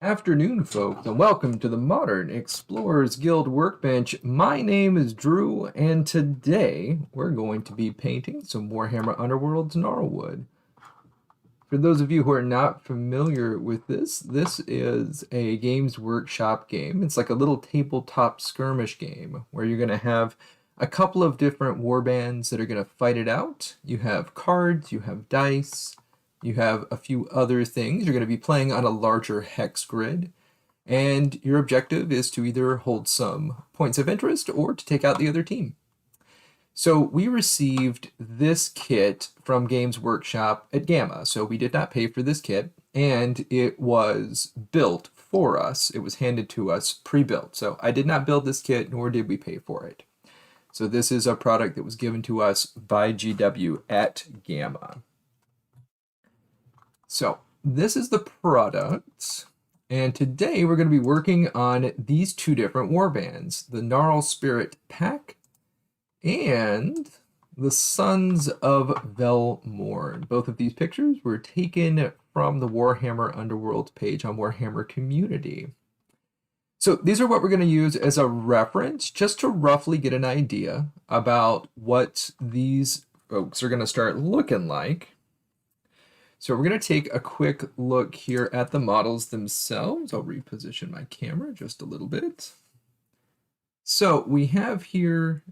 Afternoon, folks, and welcome to the Modern Explorers Guild Workbench. My name is Drew, and today we're going to be painting some Warhammer Underworlds Gnarlwood. For those of you who are not familiar with this is a Games Workshop game. It's like a little tabletop skirmish game where you're going to have a couple of different warbands that are going to fight it out. You have cards, you have dice, you have a few other things. You're going to be playing on a larger hex grid, and your objective is to either hold some points of interest or to take out the other team. So we received this kit from Games Workshop at Gamma, so we did not pay for this kit, and it was built for us. It was handed to us pre-built, so I did not build this kit, nor did we pay for it. So this is a product that was given to us by GW at Gamma. So this is the product, and today we're going to be working on these two different warbands, the Gnarlspirit Pack and the Sons of Velmorn. Both of these pictures were taken from the Warhammer Underworlds page on Warhammer Community. So these are what we're going to use as a reference, just to roughly get an idea about what these folks are going to start looking like. So we're going to take a quick look here at the models themselves. I'll reposition my camera just a little bit. So we have here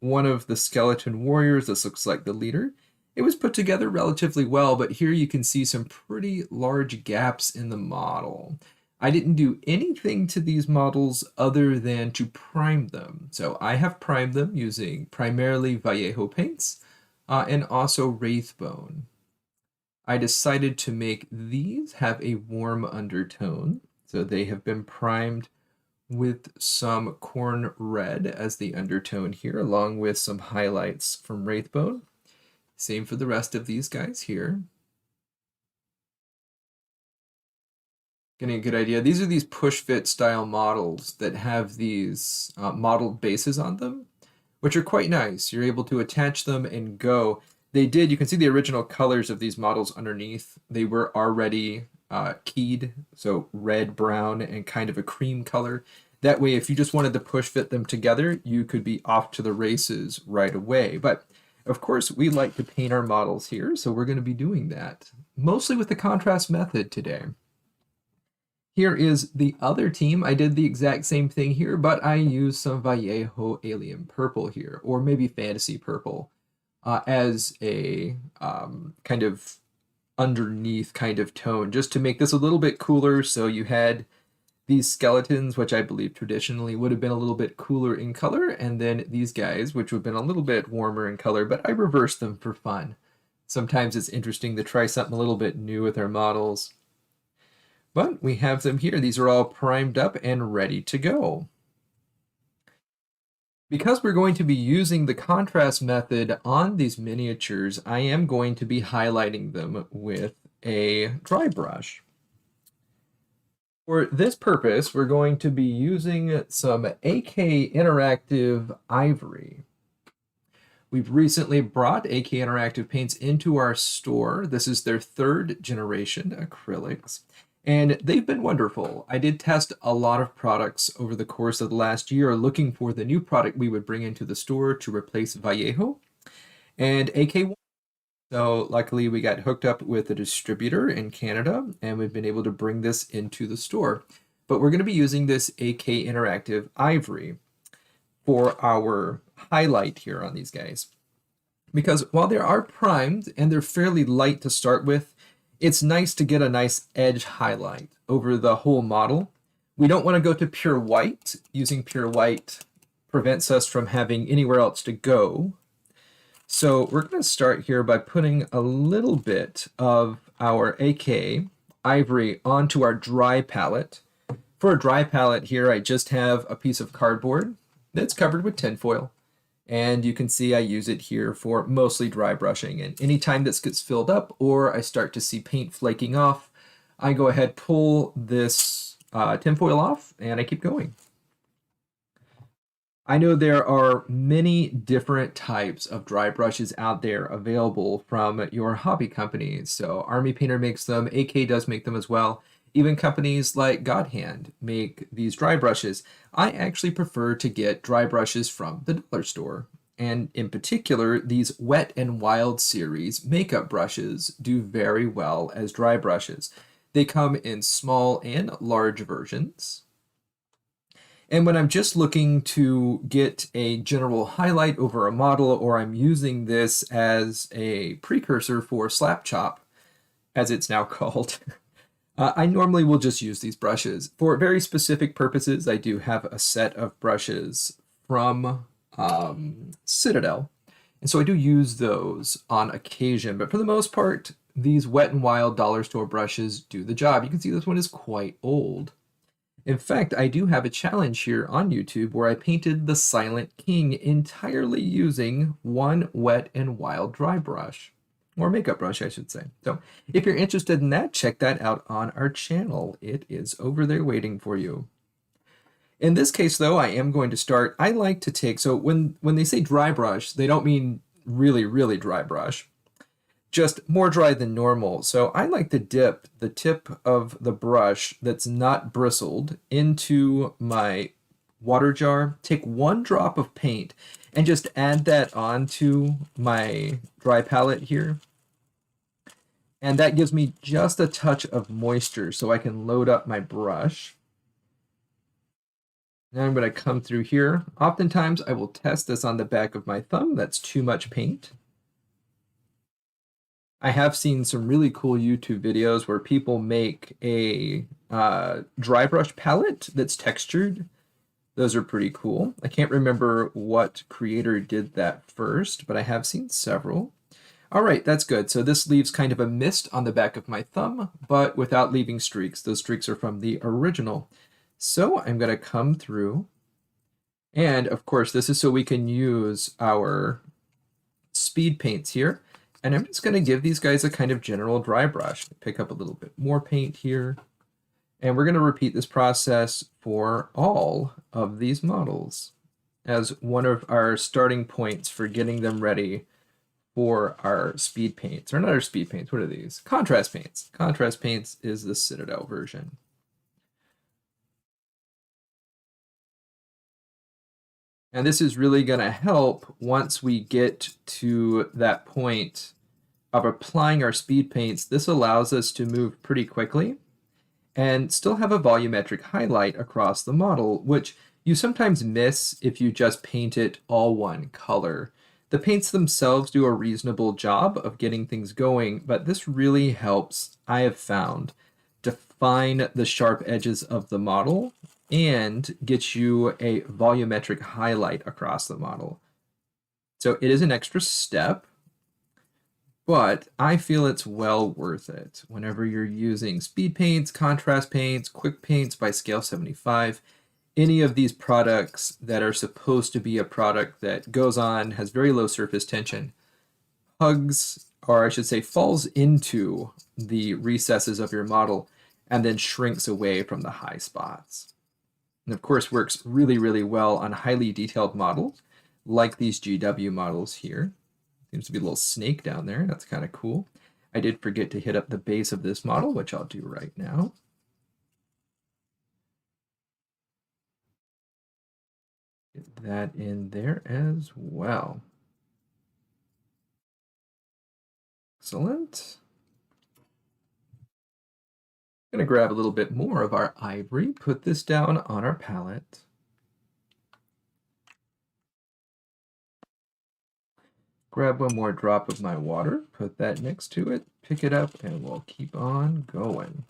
one of the skeleton warriors. This looks like the leader. It was put together relatively well, but here you can see some pretty large gaps in the model. I didn't do anything to these models other than to prime them. So I have primed them using primarily Vallejo paints and also Wraithbone. I decided to make these have a warm undertone, so they have been primed with some corn red as the undertone here, along with some highlights from Wraithbone. Same for the rest of these guys here. Getting a good idea. These are these push-fit style models that have these modeled bases on them, which are quite nice. You're able to attach them and go. You can see the original colors of these models underneath. They were already keyed, so red, brown, and kind of a cream color. That way, if you just wanted to push fit them together, you could be off to the races right away. But of course, we like to paint our models here, so we're going to be doing that, mostly with the contrast method today. Here is the other team. I did the exact same thing here, but I used some Vallejo Alien Purple here, or maybe Fantasy Purple. As a kind of underneath kind of tone, just to make this a little bit cooler. So you had these skeletons, which I believe traditionally would have been a little bit cooler in color, and then these guys, which would have been a little bit warmer in color, but I reversed them for fun. Sometimes it's interesting to try something a little bit new with our models. But we have them here. These are all primed up and ready to go. Because we're going to be using the contrast method on these miniatures, I am going to be highlighting them with a dry brush. For this purpose, we're going to be using some AK Interactive Ivory. We've recently brought AK Interactive paints into our store. This is their 3rd generation acrylics, and they've been wonderful. I did test a lot of products over the course of the last year, looking for the new product we would bring into the store to replace Vallejo and AK1. So luckily we got hooked up with a distributor in Canada, and we've been able to bring this into the store. But we're going to be using this AK Interactive Ivory for our highlight here on these guys. Because while they are primed and they're fairly light to start with, it's nice to get a nice edge highlight over the whole model. We don't want to go to pure white. Using pure white prevents us from having anywhere else to go. So we're going to start here by putting a little bit of our AK Ivory onto our dry palette. For a dry palette here, I just have a piece of cardboard that's covered with tinfoil. And you can see I use it here for mostly dry brushing. And anytime this gets filled up or I start to see paint flaking off, I go ahead, pull this tinfoil off, and I keep going. I know there are many different types of dry brushes out there available from your hobby companies. So Army Painter makes them, AK does make them as well. Even companies like Godhand make these dry brushes. I actually prefer to get dry brushes from the dollar store. And in particular, these Wet and Wild series makeup brushes do very well as dry brushes. They come in small and large versions. And when I'm just looking to get a general highlight over a model, or I'm using this as a precursor for slap chop, as it's now called, I normally will just use these brushes. For very specific purposes, I do have a set of brushes from Citadel. And so I do use those on occasion. But for the most part, these Wet and Wild dollar store brushes do the job. You can see this one is quite old. In fact, I do have a challenge here on YouTube where I painted the Silent King entirely using one Wet and Wild dry brush. Or makeup brush, I should say. So if you're interested in that, check that out on our channel. It is over there waiting for you. In this case, though, I am going to start. I like to take, so when they say dry brush, they don't mean really, really dry brush. Just more dry than normal. So I like to dip the tip of the brush that's not bristled into my water jar, take one drop of paint, and just add that onto my dry palette here. And that gives me just a touch of moisture so I can load up my brush. Now I'm going to come through here. Oftentimes I will test this on the back of my thumb. That's too much paint. I have seen some really cool YouTube videos where people make a dry brush palette that's textured. Those are pretty cool. I can't remember what creator did that first, but I have seen several. All right, that's good. So this leaves kind of a mist on the back of my thumb, but without leaving streaks. Those streaks are from the original. So I'm going to come through. And of course, this is so we can use our speed paints here. And I'm just going to give these guys a kind of general dry brush. Pick up a little bit more paint here. And we're going to repeat this process for all of these models as one of our starting points for getting them ready for our speed paints. Or not our speed paints, what are these? Contrast paints. Contrast paints is the Citadel version. And this is really going to help once we get to that point of applying our speed paints. This allows us to move pretty quickly and still have a volumetric highlight across the model, which you sometimes miss if you just paint it all one color. The paints themselves do a reasonable job of getting things going, but this really helps, I have found, define the sharp edges of the model and get you a volumetric highlight across the model. So it is an extra step, but I feel it's well worth it whenever you're using speed paints, contrast paints, quick paints by scale 75, any of these products that are supposed to be a product that goes on, has very low surface tension, hugs, or I should say falls into the recesses of your model and then shrinks away from the high spots. And of course works really, really well on highly detailed models like these GW models here. Seems to be a little snake down there. That's kind of cool. I did forget to hit up the base of this model, which I'll do right now. Get that in there as well. Excellent. I'm going to grab a little bit more of our ivory, put this down on our palette. Grab one more drop of my water, put that next to it, pick it up, and we'll keep on going.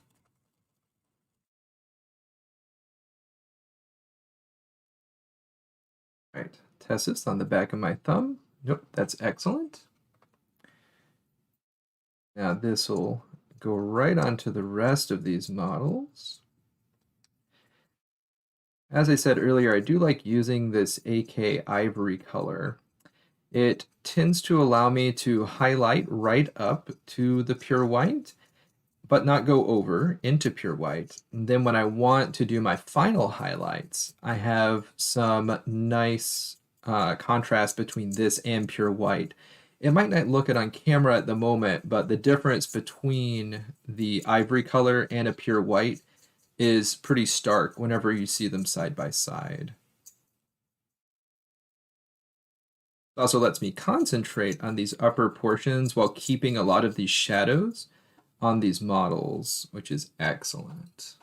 All right, test this on the back of my thumb. Nope, that's excellent. Now this will go right onto the rest of these models. As I said earlier, I do like using this AK ivory color. It tends to allow me to highlight right up to the pure white, but not go over into pure white. And then when I want to do my final highlights, I have some nice contrast between this and pure white. It might not look it on camera at the moment, but the difference between the ivory color and a pure white is pretty stark whenever you see them side by side. It also lets me concentrate on these upper portions while keeping a lot of these shadows on these models, which is excellent.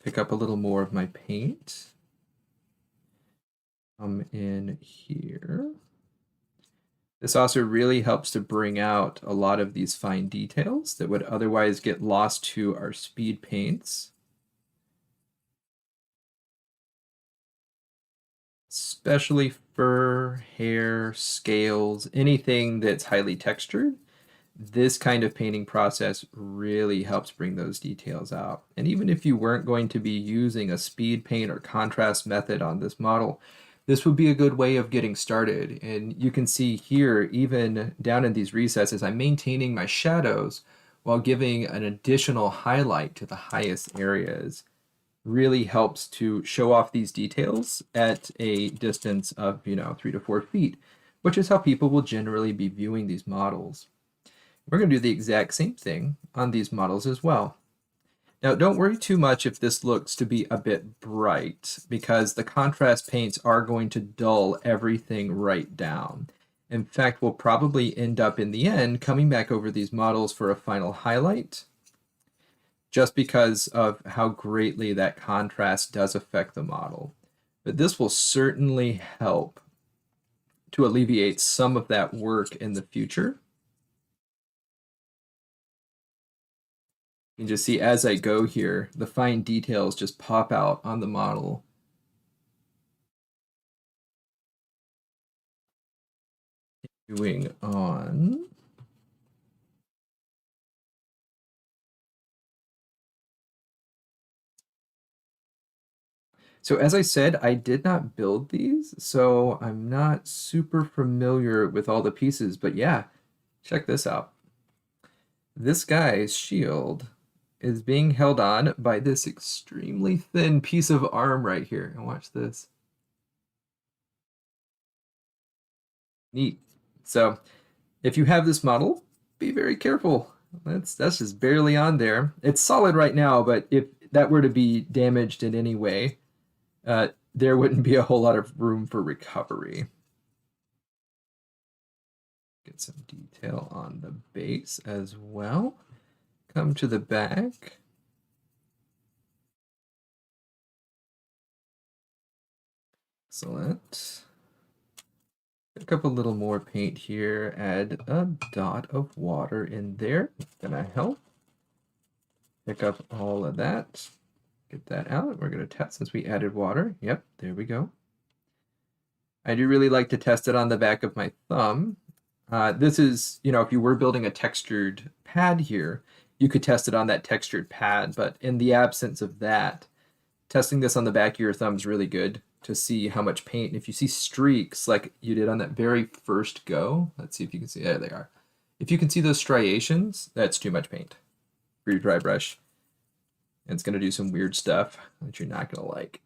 Pick up a little more of my paint. Come in here. This also really helps to bring out a lot of these fine details that would otherwise get lost to our speed paints. Especially fur, hair, scales, anything that's highly textured. This kind of painting process really helps bring those details out. And even if you weren't going to be using a speed paint or contrast method on this model, this would be a good way of getting started. And you can see here, even down in these recesses, I'm maintaining my shadows while giving an additional highlight to the highest areas. Really helps to show off these details at a distance of, 3 to 4 feet, which is how people will generally be viewing these models. We're going to do the exact same thing on these models as well. Now, don't worry too much if this looks to be a bit bright, because the contrast paints are going to dull everything right down. In fact, we'll probably end up in the end coming back over these models for a final highlight, just because of how greatly that contrast does affect the model. But this will certainly help to alleviate some of that work in the future. You can just see as I go here, the fine details just pop out on the model. Continuing on. So as I said, I did not build these, so I'm not super familiar with all the pieces, but yeah, check this out. This guy's shield is being held on by this extremely thin piece of arm right here. And watch this. Neat. So if you have this model, be very careful. That's just barely on there. It's solid right now, but if that were to be damaged in any way, there wouldn't be a whole lot of room for recovery. Get some detail on the base as well. Come to the back. Excellent. Pick up a little more paint here. Add a dot of water in there. It's gonna help. Pick up all of that. Get that out. We're gonna test since we added water. Yep, there we go. I do really like to test it on the back of my thumb. This is, if you were building a textured pad here, you could test it on that textured pad, but in the absence of that, testing this on the back of your thumb is really good to see how much paint. And if you see streaks like you did on that very first go, let's see if you can see, there they are. If you can see those striations, that's too much paint for your dry brush. And it's going to do some weird stuff that you're not going to like.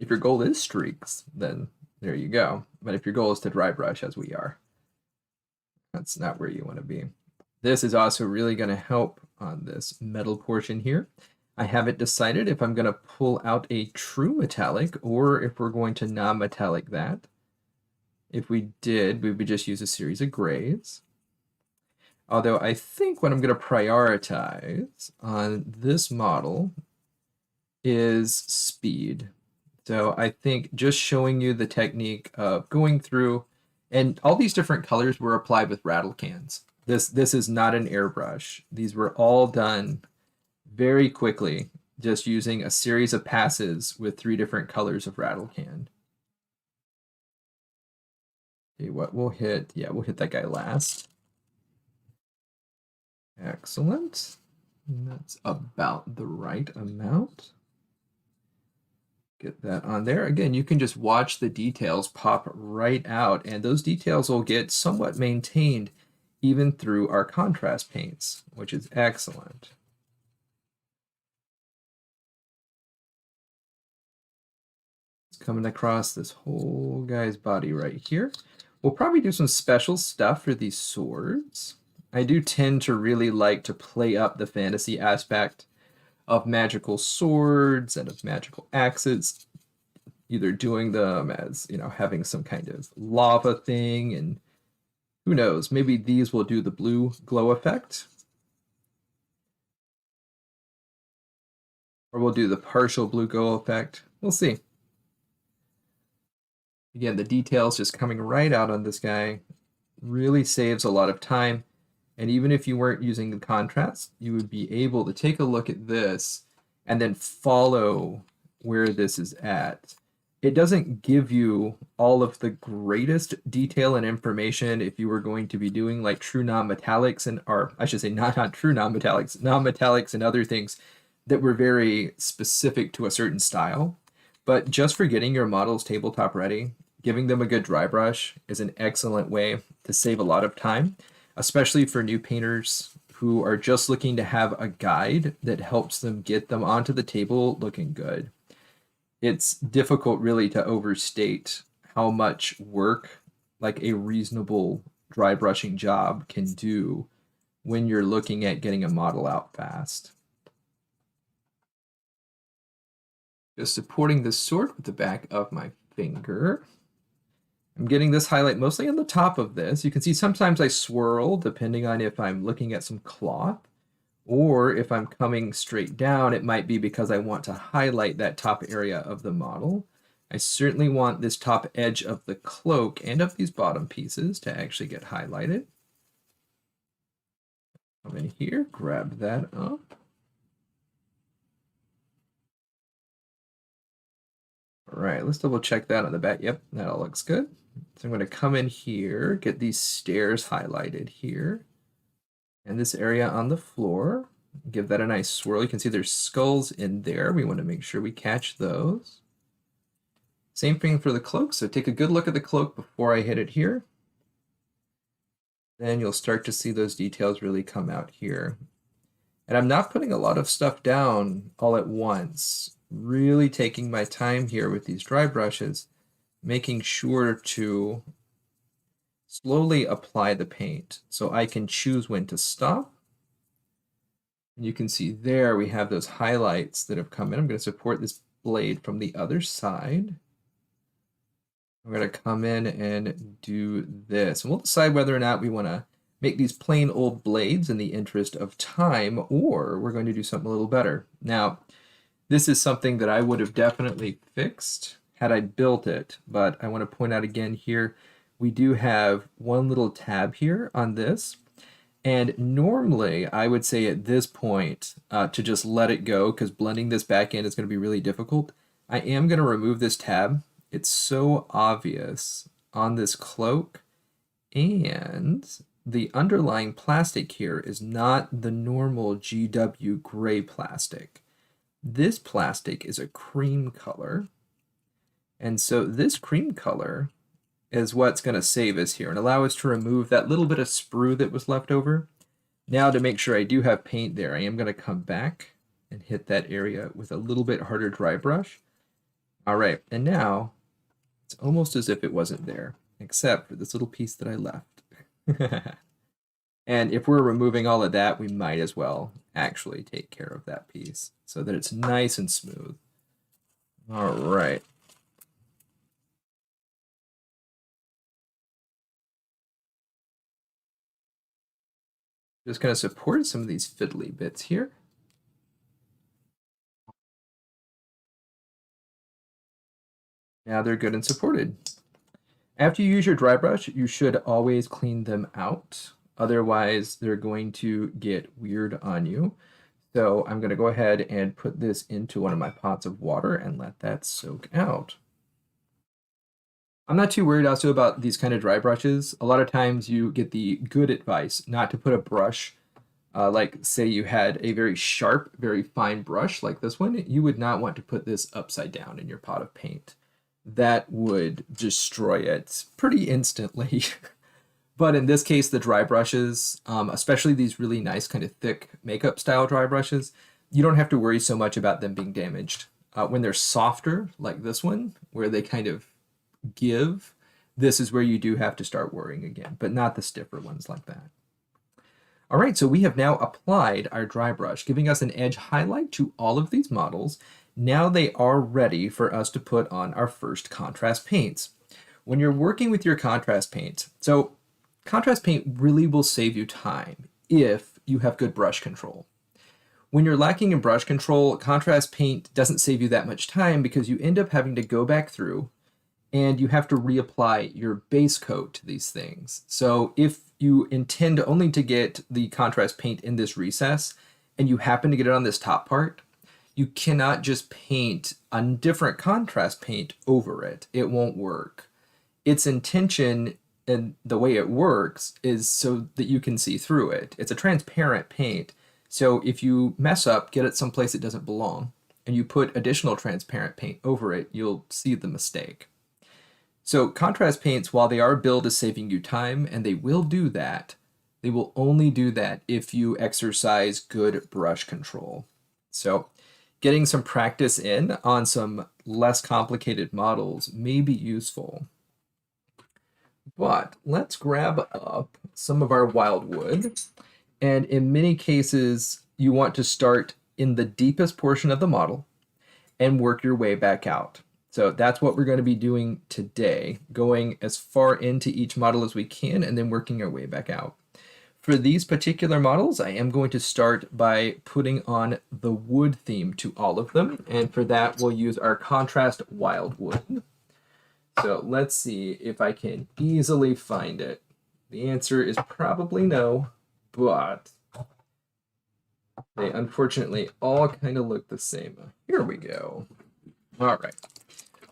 If your goal is streaks, then there you go. But if your goal is to dry brush, as we are, that's not where you want to be. This is also really going to help on this metal portion here. I haven't decided if I'm going to pull out a true metallic or if we're going to non-metallic that. If we did, we would just use a series of grays. Although I think what I'm going to prioritize on this model is speed. So I think just showing you the technique of going through, and all these different colors were applied with rattle cans. This is not an airbrush. These were all done very quickly, just using a series of passes with 3 different colors of rattle can. Okay, what we'll hit, we'll hit that guy last. Excellent. And that's about the right amount. Get that on there. Again, you can just watch the details pop right out, and those details will get somewhat maintained even through our contrast paints, which is excellent. coming across this whole guy's body right here. We'll probably do some special stuff for these swords. I do tend to really like to play up the fantasy aspect of magical swords and of magical axes, either doing them as, you know, having some kind of lava thing, and who knows, maybe these will do the blue glow effect. Or we'll do the partial blue glow effect. We'll see. Again, the details just coming right out on this guy really saves a lot of time. And even if you weren't using the contrast, you would be able to take a look at this and then follow where this is at. It doesn't give you all of the greatest detail and information if you were going to be doing like true non-metallics, and, or I should say not true non-metallics, non-metallics and other things that were very specific to a certain style. But just for getting your models tabletop ready, giving them a good dry brush is an excellent way to save a lot of time, especially for new painters who are just looking to have a guide that helps them get them onto the table looking good. It's difficult really to overstate how much work like a reasonable dry brushing job can do when you're looking at getting a model out fast. Just supporting the sword with the back of my finger. I'm getting this highlight mostly on the top of this. You can see sometimes I swirl depending on if I'm looking at some cloth, or if I'm coming straight down, it might be because I want to highlight that top area of the model. I certainly want this top edge of the cloak and of these bottom pieces to actually get highlighted. Come in here, grab that up. All right, let's double check that on the back. Yep, that all looks good. So I'm going to come in here, get these stairs highlighted here, and this area on the floor. Give that a nice swirl. You can see there's skulls in there. We want to make sure we catch those. Same thing for the cloak. So take a good look at the cloak before I hit it here. Then you'll start to see those details really come out here. And I'm not putting a lot of stuff down all at once. Really taking my time here with these dry brushes, making sure to slowly apply the paint so I can choose when to stop. And you can see there we have those highlights that have come in. I'm going to support this blade from the other side. I'm going to come in and do this. And we'll decide whether or not we want to make these plain old blades in the interest of time, or we're going to do something a little better. Now, this is something that I would have definitely fixed had I built it, but I want to point out again here, we do have one little tab here on this, and normally I would say at this point to just let it go, because blending this back in is going to be really difficult. I am going to remove this tab. It's so obvious on this cloak, and the underlying plastic here is not the normal GW gray plastic. This plastic is a cream color, and so this cream color is what's going to save us here and allow us to remove that little bit of sprue that was left over. Now, to make sure I do have paint there, I am going to come back and hit that area with a little bit harder dry brush. All right, and now it's almost as if it wasn't there, except for this little piece that I left. And if we're removing all of that, we might as well actually take care of that piece so that it's nice and smooth. All right. Just going to support some of these fiddly bits here. Now they're good and supported. After you use your dry brush, you should always clean them out. Otherwise, they're going to get weird on you. So I'm going to go ahead and put this into one of my pots of water and let that soak out. I'm not too worried also about these kind of dry brushes. A lot of times you get the good advice not to put a brush, like say you had a very sharp, very fine brush like this one, you would not want to put this upside down in your pot of paint. That would destroy it pretty instantly. But in this case, the dry brushes, especially these really nice kind of thick makeup style dry brushes, you don't have to worry so much about them being damaged. when they're softer, like this one, where they kind of give, this is where you do have to start worrying again, but not the stiffer ones like that. All right, so we have now applied our dry brush, giving us an edge highlight to all of these models. Now they are ready for us to put on our first contrast paints. When you're working with your contrast paints, so contrast paint really will save you time if you have good brush control. When you're lacking in brush control, contrast paint doesn't save you that much time because you end up having to go back through and you have to reapply your base coat to these things. So if you intend only to get the contrast paint in this recess and you happen to get it on this top part, you cannot just paint a different contrast paint over it. It won't work. Its intention and the way it works is so that you can see through it. It's a transparent paint. So if you mess up, get it someplace it doesn't belong, and you put additional transparent paint over it, you'll see the mistake. So contrast paints, while they are billed as saving you time, and they will do that, they will only do that if you exercise good brush control. So getting some practice in on some less complicated models may be useful. But let's grab up some of our wildwood. And in many cases, you want to start in the deepest portion of the model and work your way back out. So that's what we're going to be doing today, going as far into each model as we can and then working our way back out. For these particular models, I am going to start by putting on the wood theme to all of them. And for that, we'll use our contrast wildwood. So let's see if I can easily find it. The answer is probably no, but they unfortunately all kind of look the same. Here we go. All right.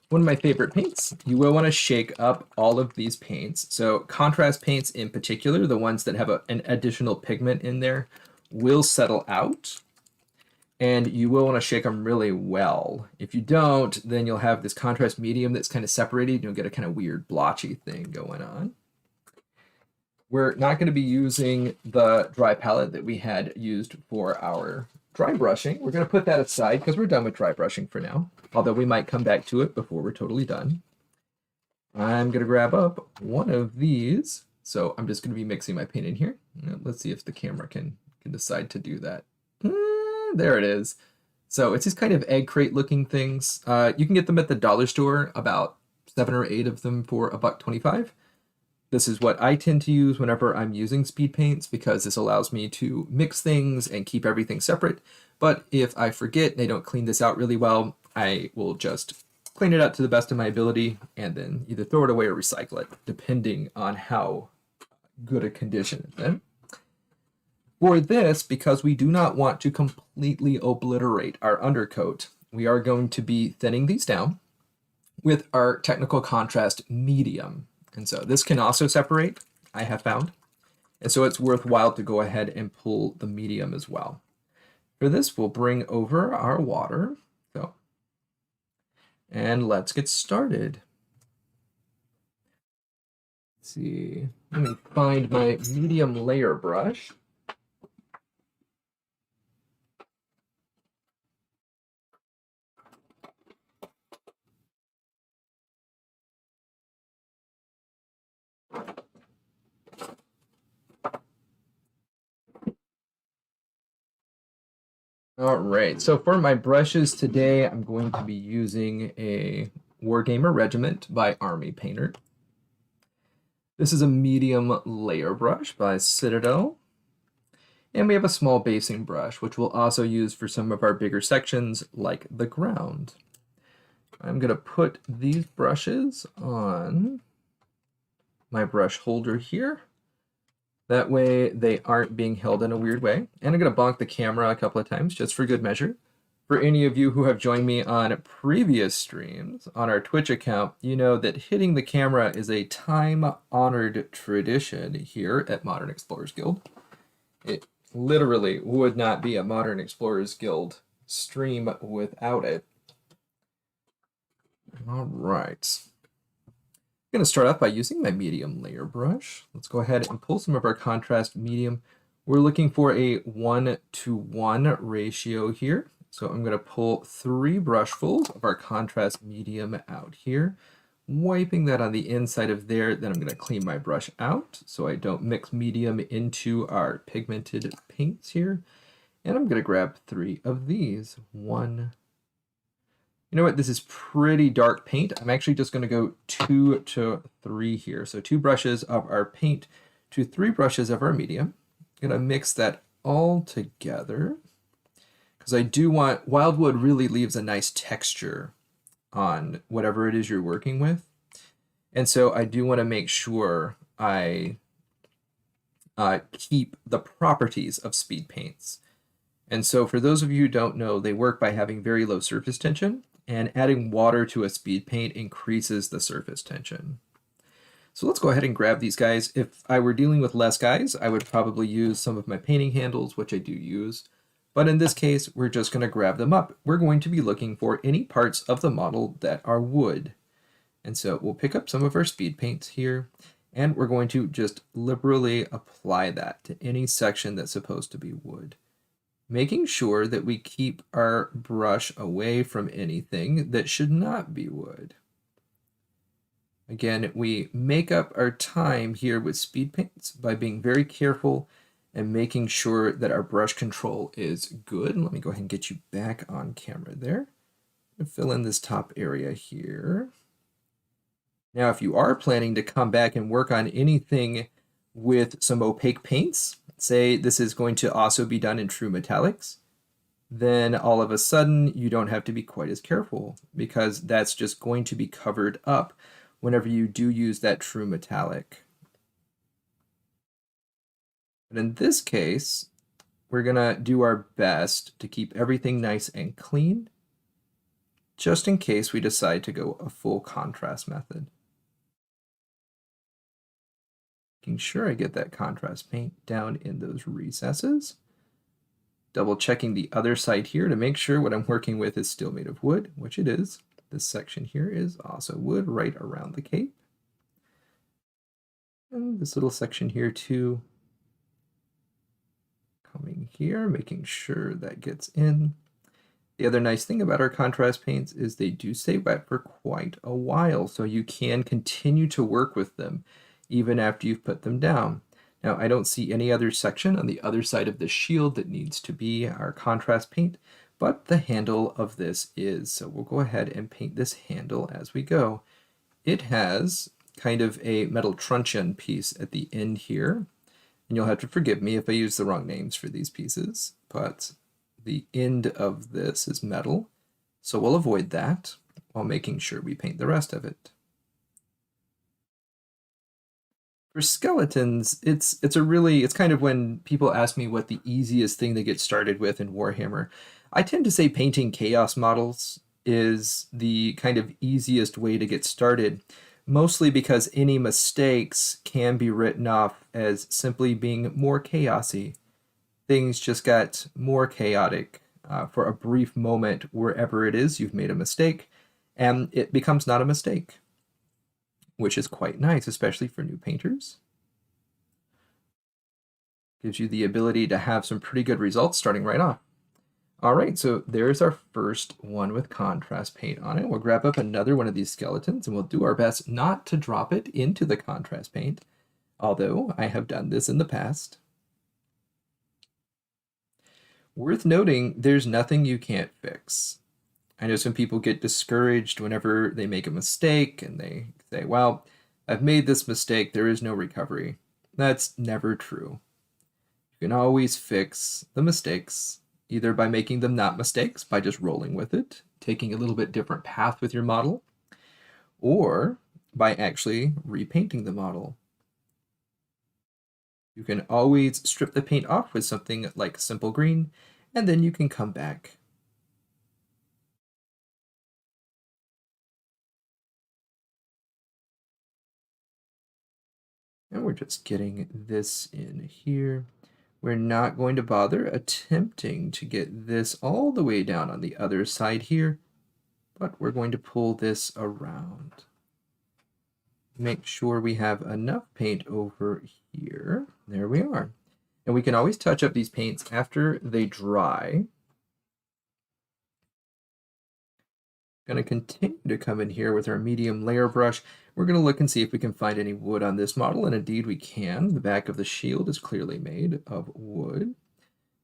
One of my favorite paints. You will want to shake up all of these paints. So contrast paints in particular, the ones that have an additional pigment in there, will settle out. And you will want to shake them really well. If you don't, then you'll have this contrast medium that's kind of separated. And you'll get a kind of weird blotchy thing going on. We're not going to be using the dry palette that we had used for our dry brushing. We're going to put that aside because we're done with dry brushing for now, although we might come back to it before we're totally done. I'm going to grab up one of these. So I'm just going to be mixing my paint in here. Let's see if the camera can decide to do that. There it is. So it's these kind of egg crate looking things. You can get them at the dollar store, about 7 or 8 of them for $1.25. This is what I tend to use whenever I'm using speed paints because this allows me to mix things and keep everything separate. But if I forget and I don't clean this out really well, I will just clean it out to the best of my ability and then either throw it away or recycle it, depending on how good a condition it's in. For this, because we do not want to completely obliterate our undercoat, we are going to be thinning these down with our technical contrast medium. And so this can also separate, I have found. And so it's worthwhile to go ahead and pull the medium as well. For this, we'll bring over our water. So, and let's get started. Let's see, let me find my medium layer brush. All right, so for my brushes today, I'm going to be using a Warhammer Regiment by Army Painter. This is a medium layer brush by Citadel. And we have a small basing brush, which we'll also use for some of our bigger sections, like the ground. I'm going to put these brushes on my brush holder here. That way they aren't being held in a weird way. And I'm going to bonk the camera a couple of times just for good measure. For any of you who have joined me on previous streams on our Twitch account, you know that hitting the camera is a time-honored tradition here at Modern Explorers Guild. It literally would not be a Modern Explorers Guild stream without it. All right. I'm going to start off by using my medium layer brush. Let's go ahead and pull some of our contrast medium. We're looking for a 1:1 ratio here. So I'm going to pull 3 brushfuls of our contrast medium out here, wiping that on the inside of there. Then I'm going to clean my brush out so I don't mix medium into our pigmented paints here. And I'm going to grab 3 of these. One. You know what? This is pretty dark paint. I'm actually just going to go 2 to 3 here. So 2 brushes of our paint to 3 brushes of our medium. I'm going to mix that all together because I do want, Wildwood really leaves a nice texture on whatever it is you're working with. And so I do want to make sure I keep the properties of speed paints. And so for those of you who don't know, they work by having very low surface tension, and adding water to a speed paint increases the surface tension. So let's go ahead and grab these guys. If I were dealing with less guys, I would probably use some of my painting handles, which I do use. But in this case, we're just going to grab them up. We're going to be looking for any parts of the model that are wood. And so we'll pick up some of our speed paints here, and we're going to just liberally apply that to any section that's supposed to be wood, making sure that we keep our brush away from anything that should not be wood. Again, we make up our time here with speed paints by being very careful and making sure that our brush control is good. And let me go ahead and get you back on camera there. Fill in this top area here. Now, if you are planning to come back and work on anything with some opaque paints, say this is going to also be done in true metallics, then all of a sudden you don't have to be quite as careful because that's just going to be covered up whenever you do use that true metallic. But in this case, we're going to do our best to keep everything nice and clean, just in case we decide to go a full contrast method. Making sure I get that contrast paint down in those recesses. Double checking the other side here to make sure what I'm working with is still made of wood, which it is. This section here is also wood right around the cape. And this little section here too. Coming here, making sure that gets in. The other nice thing about our contrast paints is they do stay wet for quite a while, so you can continue to work with them even after you've put them down. Now, I don't see any other section on the other side of the shield that needs to be our contrast paint, but the handle of this is. So we'll go ahead and paint this handle as we go. It has kind of a metal truncheon piece at the end here, and you'll have to forgive me if I use the wrong names for these pieces, but the end of this is metal, so we'll avoid that while making sure we paint the rest of it. For skeletons, it's kind of when people ask me what the easiest thing to get started with in Warhammer, I tend to say painting chaos models is the kind of easiest way to get started, mostly because any mistakes can be written off as simply being more chaosy. Things just got more chaotic for a brief moment wherever it is you've made a mistake, and it becomes not a mistake, which is quite nice, especially for new painters. Gives you the ability to have some pretty good results starting right off. All right, so there's our first one with contrast paint on it. We'll grab up another one of these skeletons and we'll do our best not to drop it into the contrast paint, although I have done this in the past. Worth noting, there's nothing you can't fix. I know some people get discouraged whenever they make a mistake and they say, well, I've made this mistake, there is no recovery. That's never true. You can always fix the mistakes, either by making them not mistakes, by just rolling with it, taking a little bit different path with your model, or by actually repainting the model. You can always strip the paint off with something like simple green, and then you can come back. And we're just getting this in here. We're not going to bother attempting to get this all the way down on the other side here, but we're going to pull this around. Make sure we have enough paint over here. There we are. And we can always touch up these paints after they dry. Going to continue to come in here with our medium layer brush. We're going to look and see if we can find any wood on this model, and indeed we can. The back of the shield is clearly made of wood.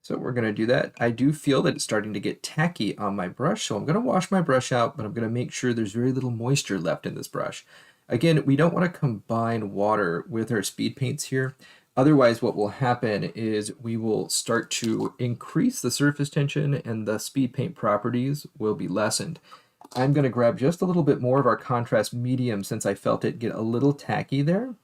So we're going to do that. I do feel that it's starting to get tacky on my brush, so I'm going to wash my brush out, but I'm going to make sure there's very little moisture left in this brush. Again, we don't want to combine water with our speed paints here. Otherwise, what will happen is we will start to increase the surface tension and the speed paint properties will be lessened. I'm going to grab just a little bit more of our contrast medium since I felt it get a little tacky there.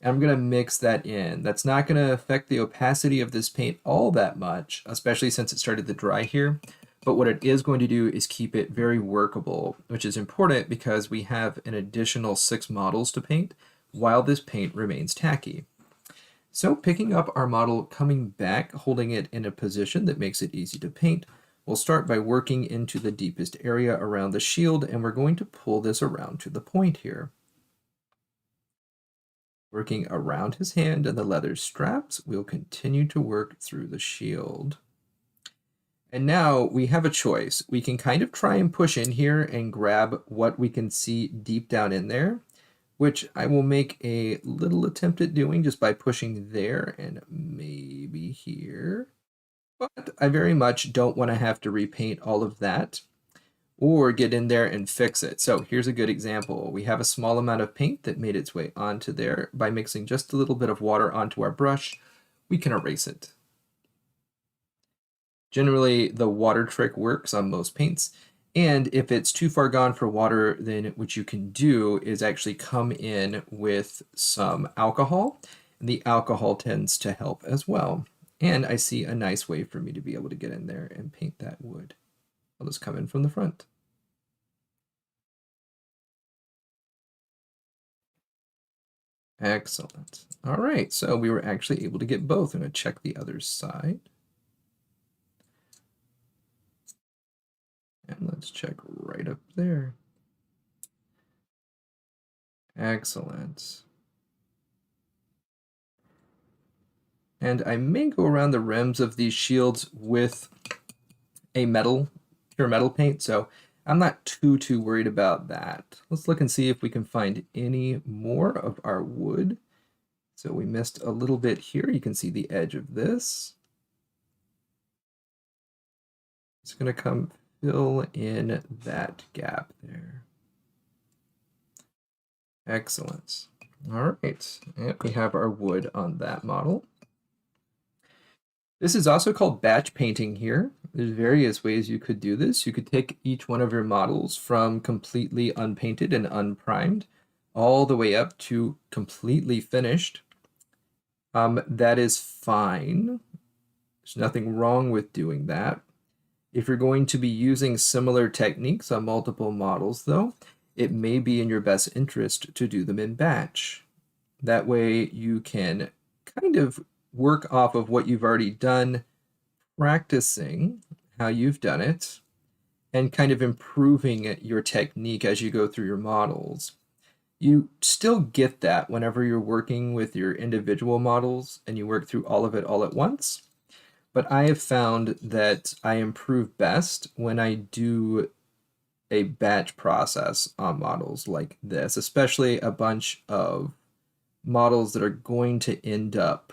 And I'm going to mix that in. That's not going to affect the opacity of this paint all that much, especially since it started to dry here. But what it is going to do is keep it very workable, which is important because we have an additional 6 models to paint while this paint remains tacky. So picking up our model, coming back, holding it in a position that makes it easy to paint, we'll start by working into the deepest area around the shield, and we're going to pull this around to the point here. Working around his hand and the leather straps, we'll continue to work through the shield. And now we have a choice. We can kind of try and push in here and grab what we can see deep down in there, which I will make a little attempt at doing just by pushing there and maybe here. But I very much don't want to have to repaint all of that or get in there and fix it. So here's a good example. We have a small amount of paint that made its way onto there. By mixing just a little bit of water onto our brush, we can erase it. Generally, the water trick works on most paints. And if it's too far gone for water, then what you can do is actually come in with some alcohol. And the alcohol tends to help as well. And I see a nice way for me to be able to get in there and paint that wood. I'll just come in from the front. Excellent. All right, so we were actually able to get both. I'm going to check the other side. And let's check right up there. Excellent. And I may go around the rims of these shields with a pure metal paint, so I'm not too worried about that. Let's look and see if we can find any more of our wood. So we missed a little bit here. You can see the edge of this. It's going to come fill in that gap there. Excellent. All right, and we have our wood on that model. This is also called batch painting here. There's various ways you could do this. You could take each one of your models from completely unpainted and unprimed all the way up to completely finished. That is fine. There's nothing wrong with doing that. If you're going to be using similar techniques on multiple models, though, it may be in your best interest to do them in batch. That way you can kind of work off of what you've already done, practicing how you've done it, and kind of improving your technique as you go through your models. You still get that whenever you're working with your individual models and you work through all of it all at once. But I have found that I improve best when I do a batch process on models like this, especially a bunch of models that are going to end up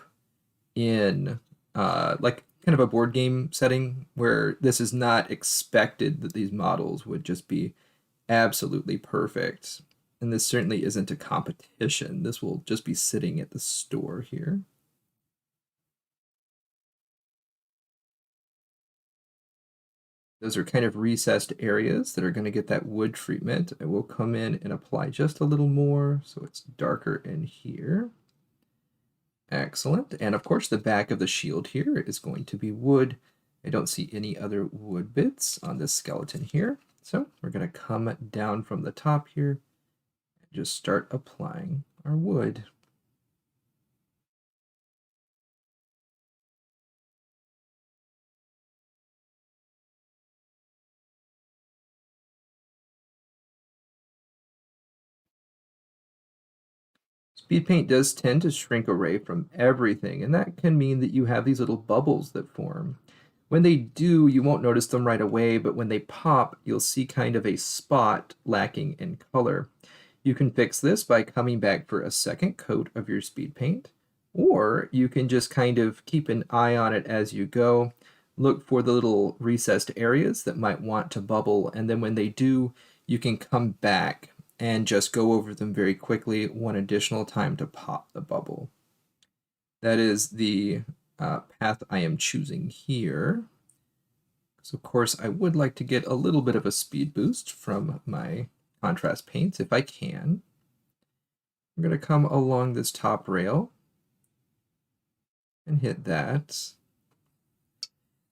in like kind of a board game setting where this is not expected that these models would just be absolutely perfect. And this certainly isn't a competition. This will just be sitting at the store here. Those are kind of recessed areas that are going to get that wood treatment. I will come in and apply just a little more so it's darker in here. Excellent. And of course, the back of the shield here is going to be wood. I don't see any other wood bits on this skeleton here. So we're going to come down from the top here and just start applying our wood. Speed paint does tend to shrink away from everything, and that can mean that you have these little bubbles that form. When they do, you won't notice them right away, but when they pop, you'll see kind of a spot lacking in color. You can fix this by coming back for a second coat of your speed paint, or you can just kind of keep an eye on it as you go. Look for the little recessed areas that might want to bubble, and then when they do, you can come back and just go over them very quickly one additional time to pop the bubble. That is the path I am choosing here. So of course I would like to get a little bit of a speed boost from my contrast paints if I can. I'm going to come along this top rail and hit that.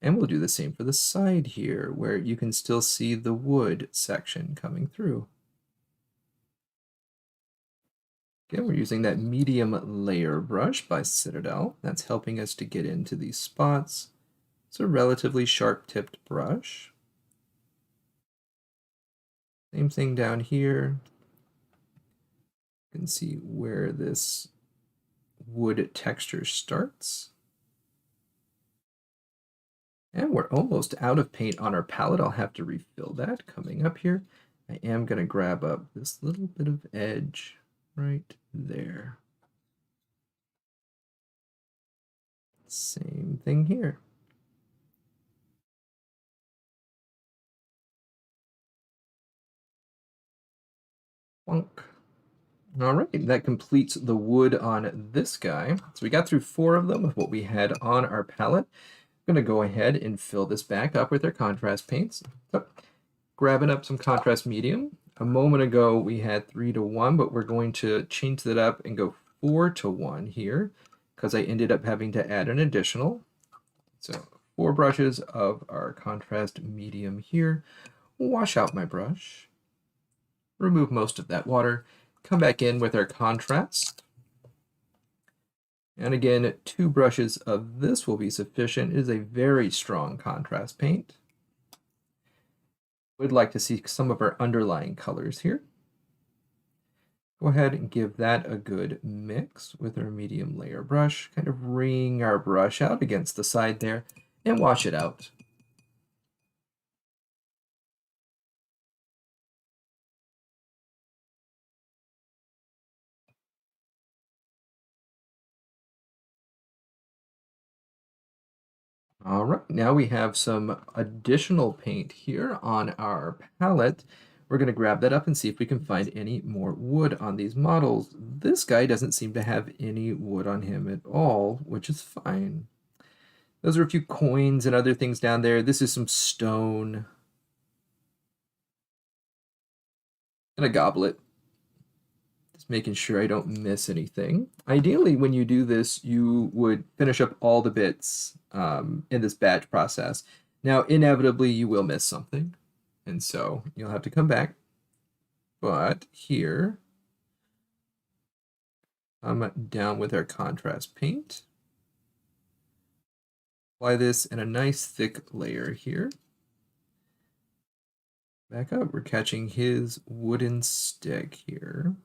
And we'll do the same for the side here, where you can still see the wood section coming through. Again, we're using that medium layer brush by Citadel. That's helping us to get into these spots. It's a relatively sharp-tipped brush. Same thing down here. You can see where this wood texture starts. And we're almost out of paint on our palette. I'll have to refill that coming up here. I am going to grab up this little bit of edge right there. Same thing here. Bonk. All right, that completes the wood on this guy. So we got through 4 of them with what we had on our palette. I'm going to go ahead and fill this back up with our contrast paints. So, grabbing up some contrast medium. A moment ago we had 3:1, but we're going to change that up and go 4:1 here because I ended up having to add an additional. So 4 brushes of our contrast medium here. Wash out my brush. Remove most of that water. Come back in with our contrast. And again, 2 brushes of this will be sufficient. It is a very strong contrast paint. We'd like to see some of our underlying colors here. Go ahead and give that a good mix with our medium layer brush. Kind of wring our brush out against the side there and wash it out. All right, now we have some additional paint here on our palette. We're going to grab that up and see if we can find any more wood on these models. This guy doesn't seem to have any wood on him at all, which is fine. Those are a few coins and other things down there. This is some stone. And a goblet. Just making sure I don't miss anything. Ideally, when you do this, you would finish up all the bits in this batch process. Now, inevitably, you will miss something, and so you'll have to come back. But here, I'm down with our contrast paint. Apply this in a nice thick layer here. Back up, we're catching his wooden stick here.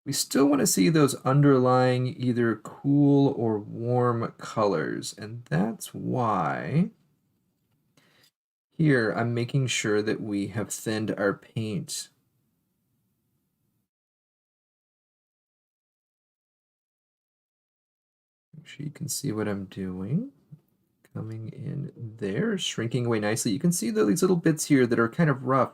We still want to see those underlying either cool or warm colors, and that's why here I'm making sure that we have thinned our paint. Make sure you can see what I'm doing. Coming in there, shrinking away nicely. You can see these little bits here that are kind of rough.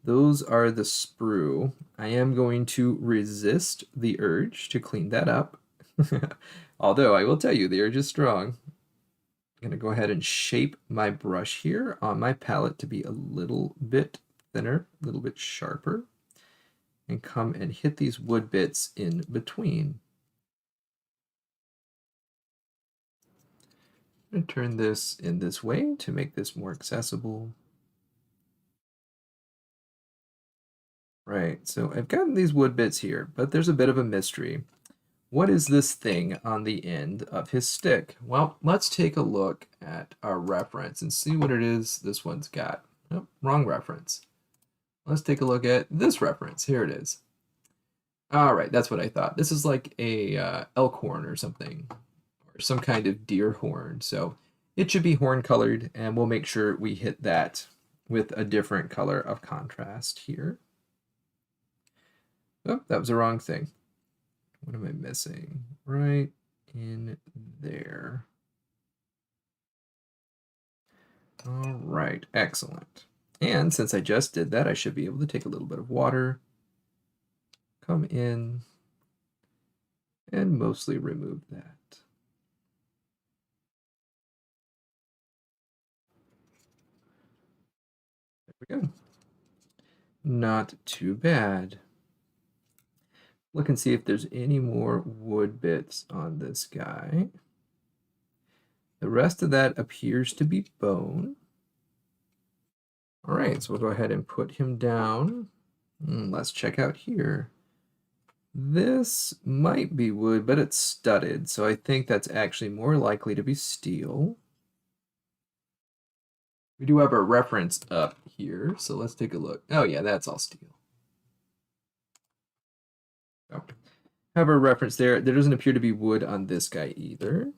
Those are the sprue. I am going to resist the urge to clean that up. Although I will tell you, the urge is strong. I'm going to go ahead and shape my brush here on my palette to be a little bit thinner, a little bit sharper, and come and hit these wood bits in between. I'm going to turn this in this way to make this more accessible. Right, so I've gotten these wood bits here, but there's a bit of a mystery. What is this thing on the end of his stick? Well, let's take a look at our reference and see what it is this one's got. Oh, wrong reference. Let's take a look at this reference. Here it is. All right, that's what I thought. This is like a elk horn or something, or some kind of deer horn. So it should be horn colored, and we'll make sure we hit that with a different color of contrast here. Oh, that was the wrong thing. What am I missing? Right in there. All right, excellent. And since I just did that, I should be able to take a little bit of water, come in, and mostly remove that. There we go. Not too bad. Look and see if there's any more wood bits on this guy. The rest of that appears to be bone. All right, so we'll go ahead and put him down. Let's check out here. This might be wood, but it's studded, so I think that's actually more likely to be steel. We do have a reference up here, so let's take a look. Oh yeah, that's all steel. Oh. Have a reference there. There doesn't appear to be wood on this guy either.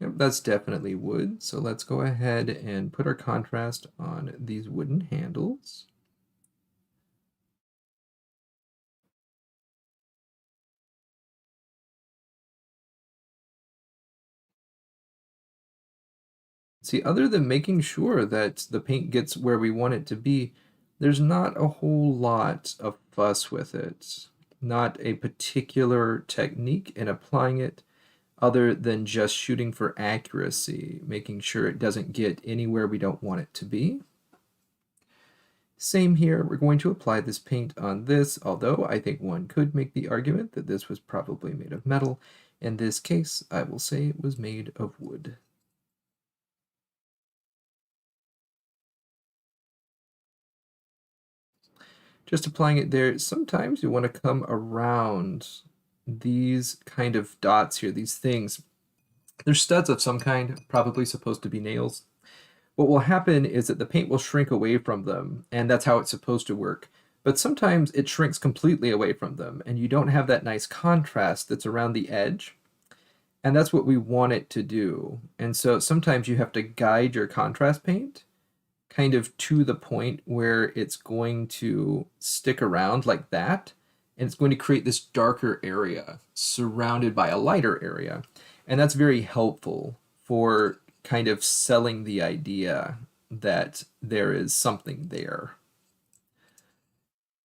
Yep, that's definitely wood. So let's go ahead and put our contrast on these wooden handles. See, other than making sure that the paint gets where we want it to be, there's not a whole lot of fuss with it. Not a particular technique in applying it other than just shooting for accuracy, making sure it doesn't get anywhere we don't want it to be. Same here, we're going to apply this paint on this, although I think one could make the argument that this was probably made of metal. In this case, I will say it was made of wood. Just applying it there, sometimes you want to come around these kind of dots here, these things. They're studs of some kind, probably supposed to be nails. What will happen is that the paint will shrink away from them, and that's how it's supposed to work. But sometimes it shrinks completely away from them, and you don't have that nice contrast that's around the edge. And that's what we want it to do. And so sometimes you have to guide your contrast paint kind of to the point where it's going to stick around like that. And it's going to create this darker area surrounded by a lighter area. And that's very helpful for kind of selling the idea that there is something there.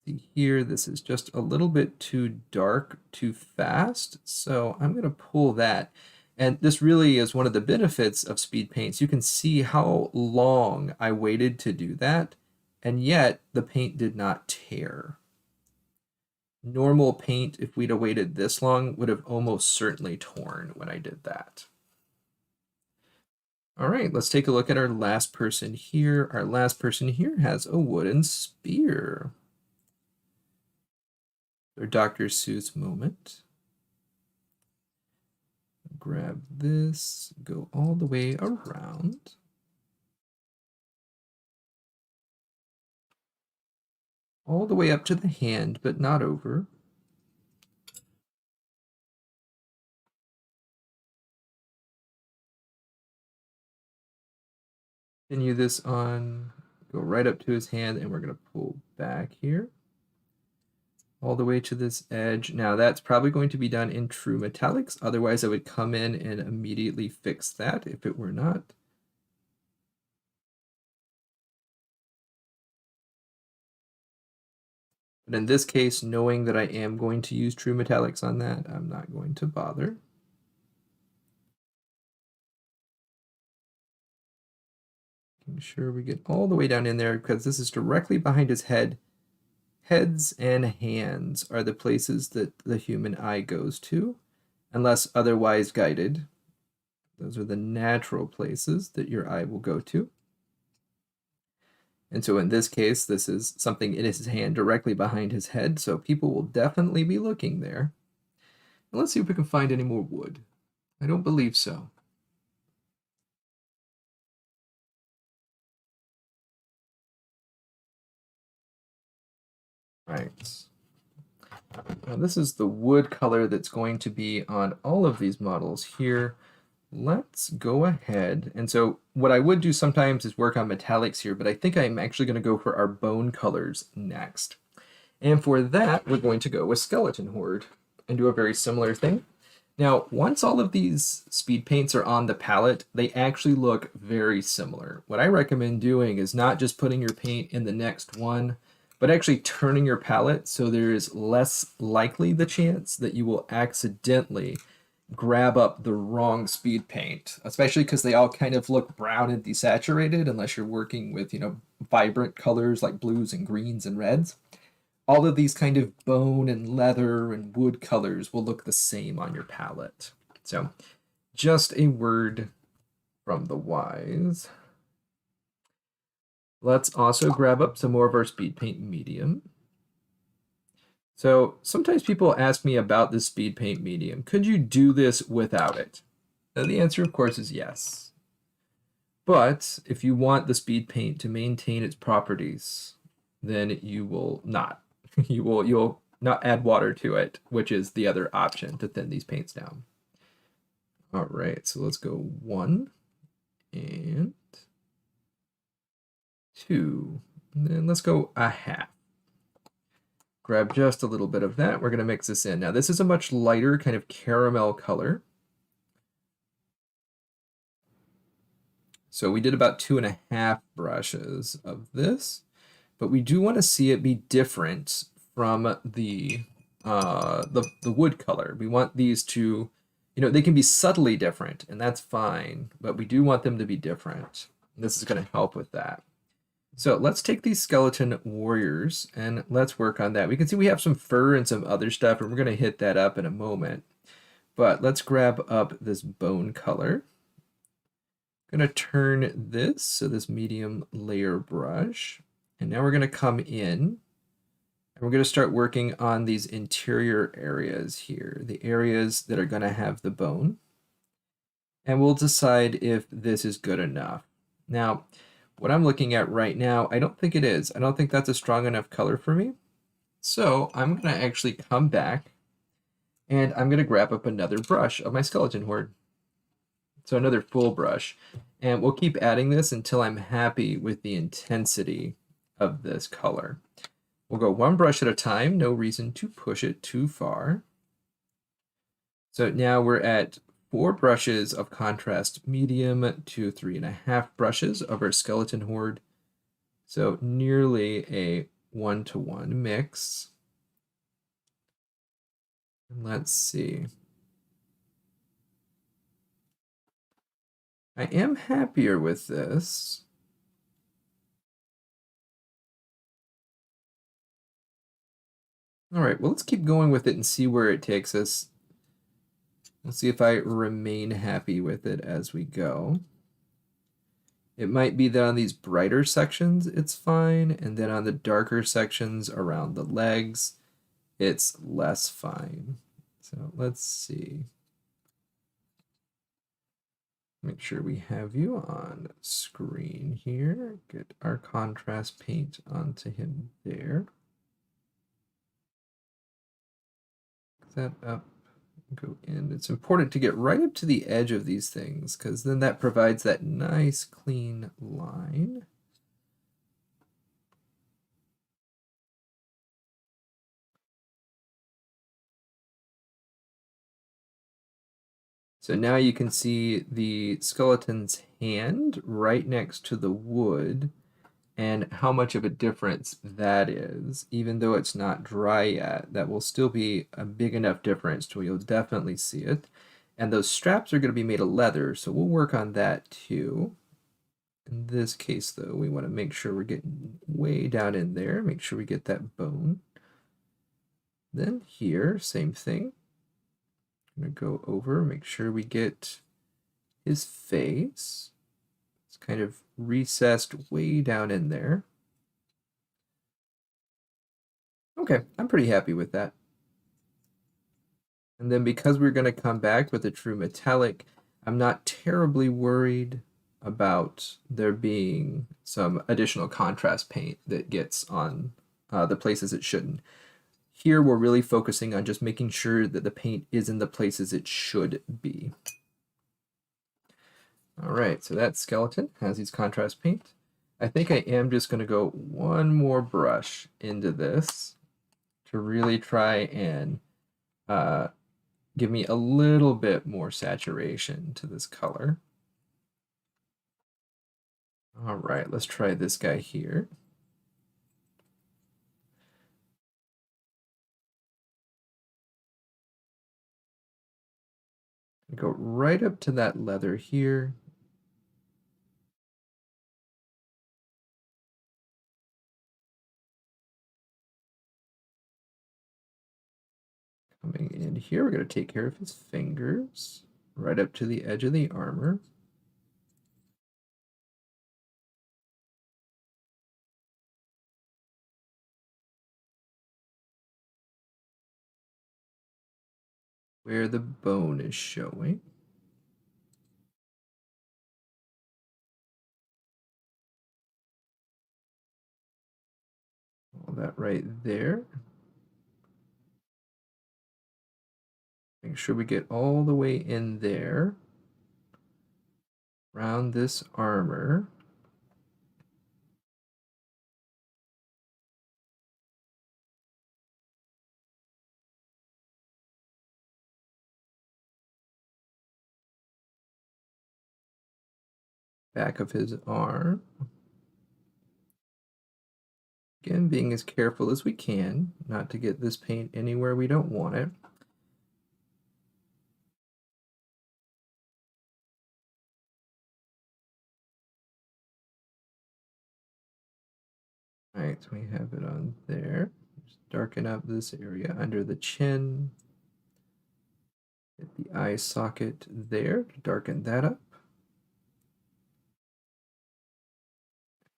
See here, this is just a little bit too dark, too fast. So I'm going to pull that. And this really is one of the benefits of speed paints. You can see how long I waited to do that, and yet the paint did not tear. Normal paint, if we'd have waited this long, would have almost certainly torn when I did that. All right, let's take a look at our last person here. Our last person here has a wooden spear. Our Dr. Seuss moment. Grab this, go all the way around. All the way up to the hand, but not over. Continue this on, go right up to his hand, and we're going to pull back here. All the way to this edge. Now that's probably going to be done in true metallics. Otherwise I would come in and immediately fix that if it were not. But in this case, knowing that I am going to use true metallics on that, I'm not going to bother. Making sure we get all the way down in there because this is directly behind his head. Heads and hands are the places that the human eye goes to, unless otherwise guided. Those are the natural places that your eye will go to. And so in this case, this is something in his hand directly behind his head, so people will definitely be looking there. And let's see if we can find any more wood. I don't believe so. right. Now this is the wood color that's going to be on all of these models here. Let's go ahead. And so what I would do sometimes is work on metallics here, but I think I'm actually going to go for our bone colors next. And for that, we're going to go with Skeleton Horde and do a very similar thing. Now, once all of these speed paints are on the palette, they actually look very similar. What I recommend doing is not just putting your paint in the next one, but actually turning your palette so there is less likely the chance that you will accidentally grab up the wrong speed paint, especially because they all kind of look brown and desaturated unless you're working with, vibrant colors like blues and greens and reds. All of these kind of bone and leather and wood colors will look the same on your palette. So just a word from the wise. Let's also grab up some more of our speed paint medium. So sometimes people ask me about this speed paint medium. Could you do this without it? And the answer, of course, is yes. But if you want the speed paint to maintain its properties, then you will not. You'll not add water to it, which is the other option to thin these paints down. All right, so let's go 1 and 2, and then let's go a half. Grab just a little bit of that. We're going to mix this in. Now, this is a much lighter kind of caramel color. So we did about 2.5 brushes of this, but we do want to see it be different from the wood color. We want these to, they can be subtly different, and that's fine, but we do want them to be different. This is going to help with that. So let's take these skeleton warriors and let's work on that. We can see we have some fur and some other stuff, and we're going to hit that up in a moment. But let's grab up this bone color. I'm going to turn this, so this medium layer brush, and now we're going to come in and we're going to start working on these interior areas here, the areas that are going to have the bone. And we'll decide if this is good enough. Now, what I'm looking at right now, I don't think it is. I don't think that's a strong enough color for me. So I'm going to actually come back and I'm going to grab up another brush of my skeleton horde. So another full brush. And we'll keep adding this until I'm happy with the intensity of this color. We'll go one brush at a time. No reason to push it too far. So now we're at 4 brushes of contrast medium to 3.5 brushes of our skeleton horde. So nearly a 1-to-1 mix. And let's see. I am happier with this. All right, well, let's keep going with it and see where it takes us. Let's see if I remain happy with it as we go. It might be that on these brighter sections, it's fine. And then on the darker sections around the legs, it's less fine. So let's see. Make sure we have you on screen here. Get our contrast paint onto him there. That up, go in. It's important to get right up to the edge of these things because then that provides that nice clean line. So now you can see the skeleton's hand right next to the wood and how much of a difference that is. Even though it's not dry yet, that will still be a big enough difference to where you'll definitely see it. And those straps are going to be made of leather, so we'll work on that too. In this case, though, we want to make sure we're getting way down in there, make sure we get that bone. Then here, same thing. I'm going to go over, make sure we get his face. It's kind of recessed way down in there. Okay, I'm pretty happy with that. And then because we're going to come back with a true metallic, I'm not terribly worried about there being some additional contrast paint that gets on the places it shouldn't. Here we're really focusing on just making sure that the paint is in the places it should be. All right, so that skeleton has these contrast paint. I think I am just going to go one more brush into this to really try and give me a little bit more saturation to this color. All right, let's try this guy here. Go right up to that leather here. Coming in here, we're going to take care of his fingers, right up to the edge of the armor. Where the bone is showing. All that right there. Make sure we get all the way in there around this armor. Back of his arm. Again, being as careful as we can, not to get this paint anywhere we don't want it. All right, so we have it on there. Just darken up this area under the chin. Get the eye socket there to darken that up.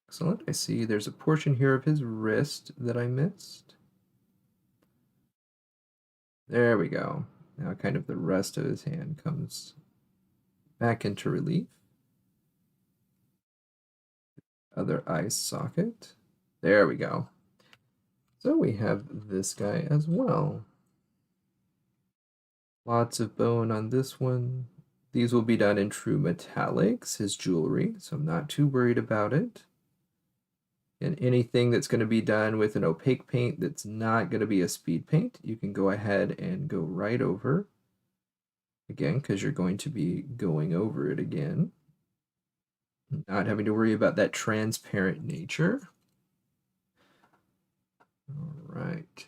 Excellent. I see there's a portion here of his wrist that I missed. There we go. Now kind of the rest of his hand comes back into relief. Other eye socket. There we go. So we have this guy as well. Lots of bone on this one. These will be done in true metallics, his jewelry, so I'm not too worried about it. And anything that's going to be done with an opaque paint that's not going to be a speed paint, you can go ahead and go right over. Again, because you're going to be going over it again. Not having to worry about that transparent nature. All right.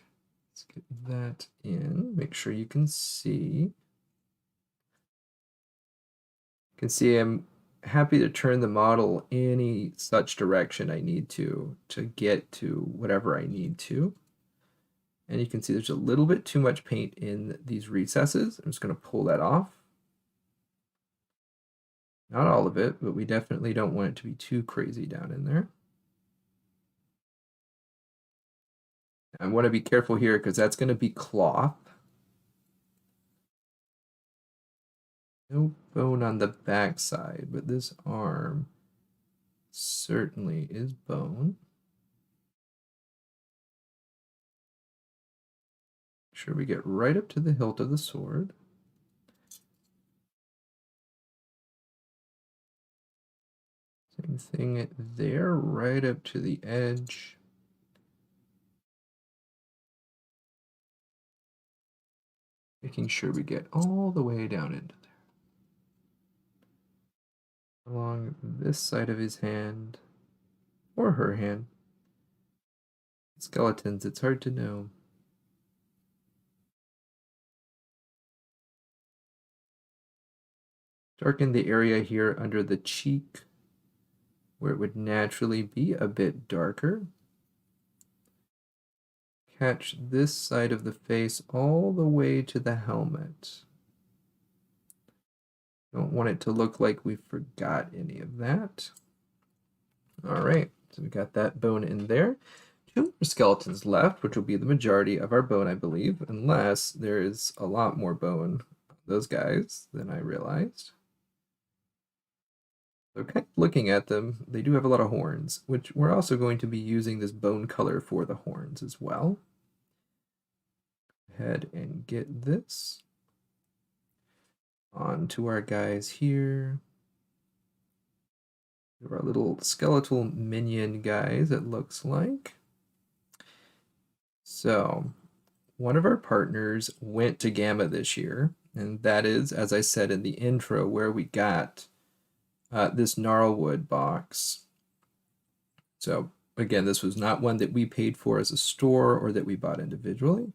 Let's get that in. Make sure you can see. You can see I'm happy to turn the model any such direction I need to get to whatever I need to. And you can see there's a little bit too much paint in these recesses. I'm just going to pull that off. Not all of it, but we definitely don't want it to be too crazy down in there. I want to be careful here because that's going to be cloth. No bone on the back side, but this arm certainly is bone. Make sure we get right up to the hilt of the sword. Same thing there, right up to the edge. Making sure we get all the way down into there. Along this side of his hand, or her hand. Skeletons, it's hard to know. Darken the area here under the cheek, where it would naturally be a bit darker. Catch this side of the face all the way to the helmet. Don't want it to look like we forgot any of that. All right, so we got that bone in there. 2 more skeletons left, which will be the majority of our bone, I believe, unless there is a lot more bone on those guys than I realized. So kind of looking at them, they do have a lot of horns, which we're also going to be using this bone color for the horns as well. Go ahead and get this onto our guys here. Our little skeletal minion guys, it looks like. So, one of our partners went to Gamma this year, and that is, as I said in the intro, where we got this Gnarlwood box. So, again, this was not one that we paid for as a store or that we bought individually.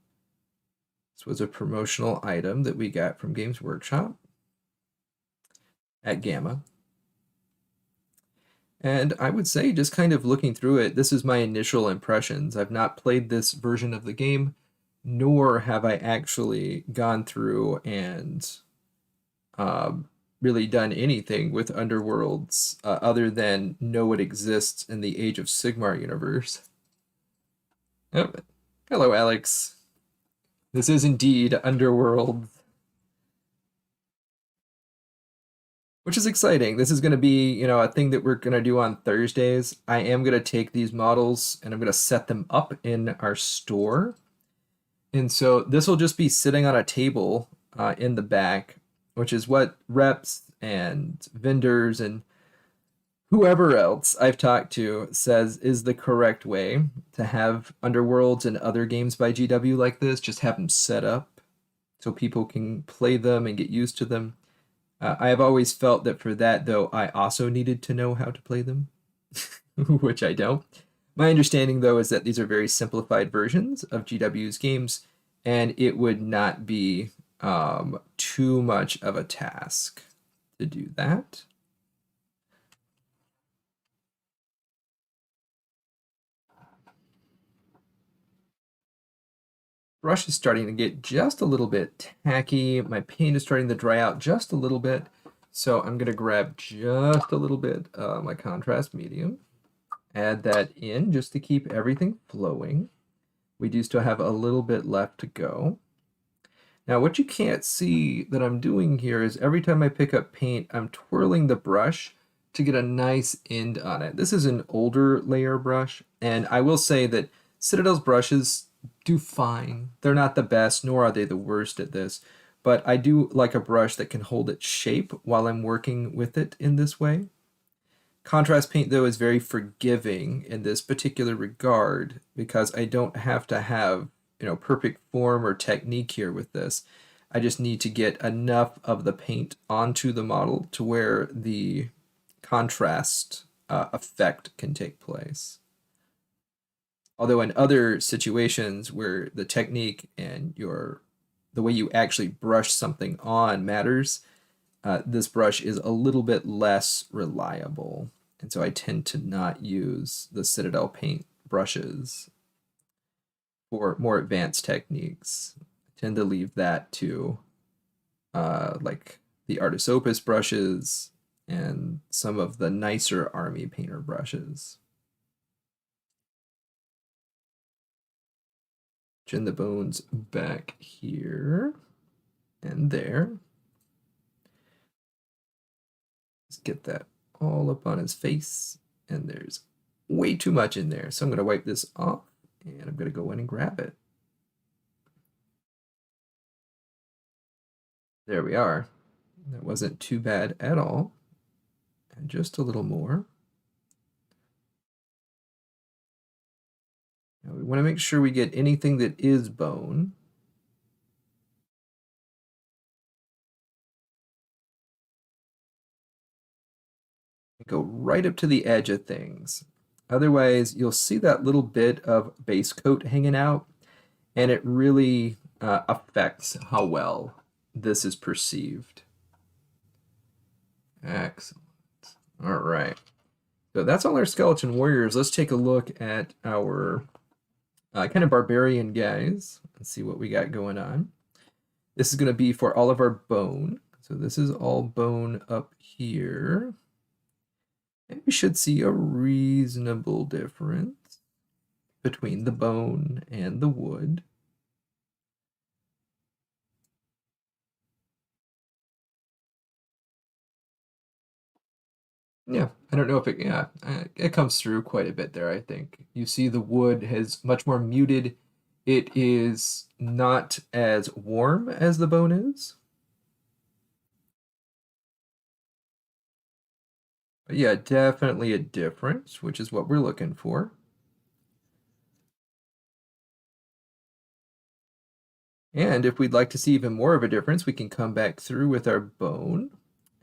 This was a promotional item that we got from Games Workshop at Gamma. And I would say, just kind of looking through it, this is my initial impressions. I've not played this version of the game, nor have I actually gone through and really done anything with Underworlds other than know it exists in the Age of Sigmar universe. Oh, hello, Alex. This is indeed Underworld, which is exciting. This is going to be, you know, a thing that we're going to do on Thursdays. I am going to take these models and I'm going to set them up in our store. And so this will just be sitting on a table in the back, which is what reps and vendors and whoever else I've talked to says is the correct way to have Underworlds and other games by GW like this. Just have them set up so people can play them and get used to them. I have always felt that for that, though, I also needed to know how to play them, which I don't. My understanding, though, is that these are very simplified versions of GW's games, and it would not be too much of a task to do that. Brush is starting to get just a little bit tacky. My paint is starting to dry out just a little bit. So I'm going to grab just a little bit of my contrast medium, add that in just to keep everything flowing. We do still have a little bit left to go. Now, what you can't see that I'm doing here is every time I pick up paint, I'm twirling the brush to get a nice end on it. This is an older layer brush, and I will say that Citadel's brushes do fine. They're not the best, nor are they the worst at this, but I do like a brush that can hold its shape while I'm working with it in this way. Contrast paint, though, is very forgiving in this particular regard because I don't have to have, you know, perfect form or technique here with this. I just need to get enough of the paint onto the model to where the contrast effect can take place. Although in other situations where the technique and the way you actually brush something on matters, this brush is a little bit less reliable. And so I tend to not use the Citadel paint brushes for more advanced techniques. I tend to leave that to like the Artis Opus brushes and some of the nicer army painter brushes. Chin the bones back here and there. Let's get that all up on his face, and there's way too much in there. So I'm going to wipe this off, and I'm going to go in and grab it. There we are. That wasn't too bad at all. And just a little more. Now we want to make sure we get anything that is bone. Go right up to the edge of things. Otherwise, you'll see that little bit of base coat hanging out, and it really affects how well this is perceived. Excellent. All right. So that's all our skeleton warriors. Let's take a look at our kind of barbarian guys and see what we got going on. This is going to be for all of our bone. So this is all bone up here. And we should see a reasonable difference between the bone and the wood. Yeah, I don't know if it comes through quite a bit there, I think. You see the wood has much more muted. It is not as warm as the bone is. But yeah, definitely a difference, which is what we're looking for. And if we'd like to see even more of a difference, we can come back through with our bone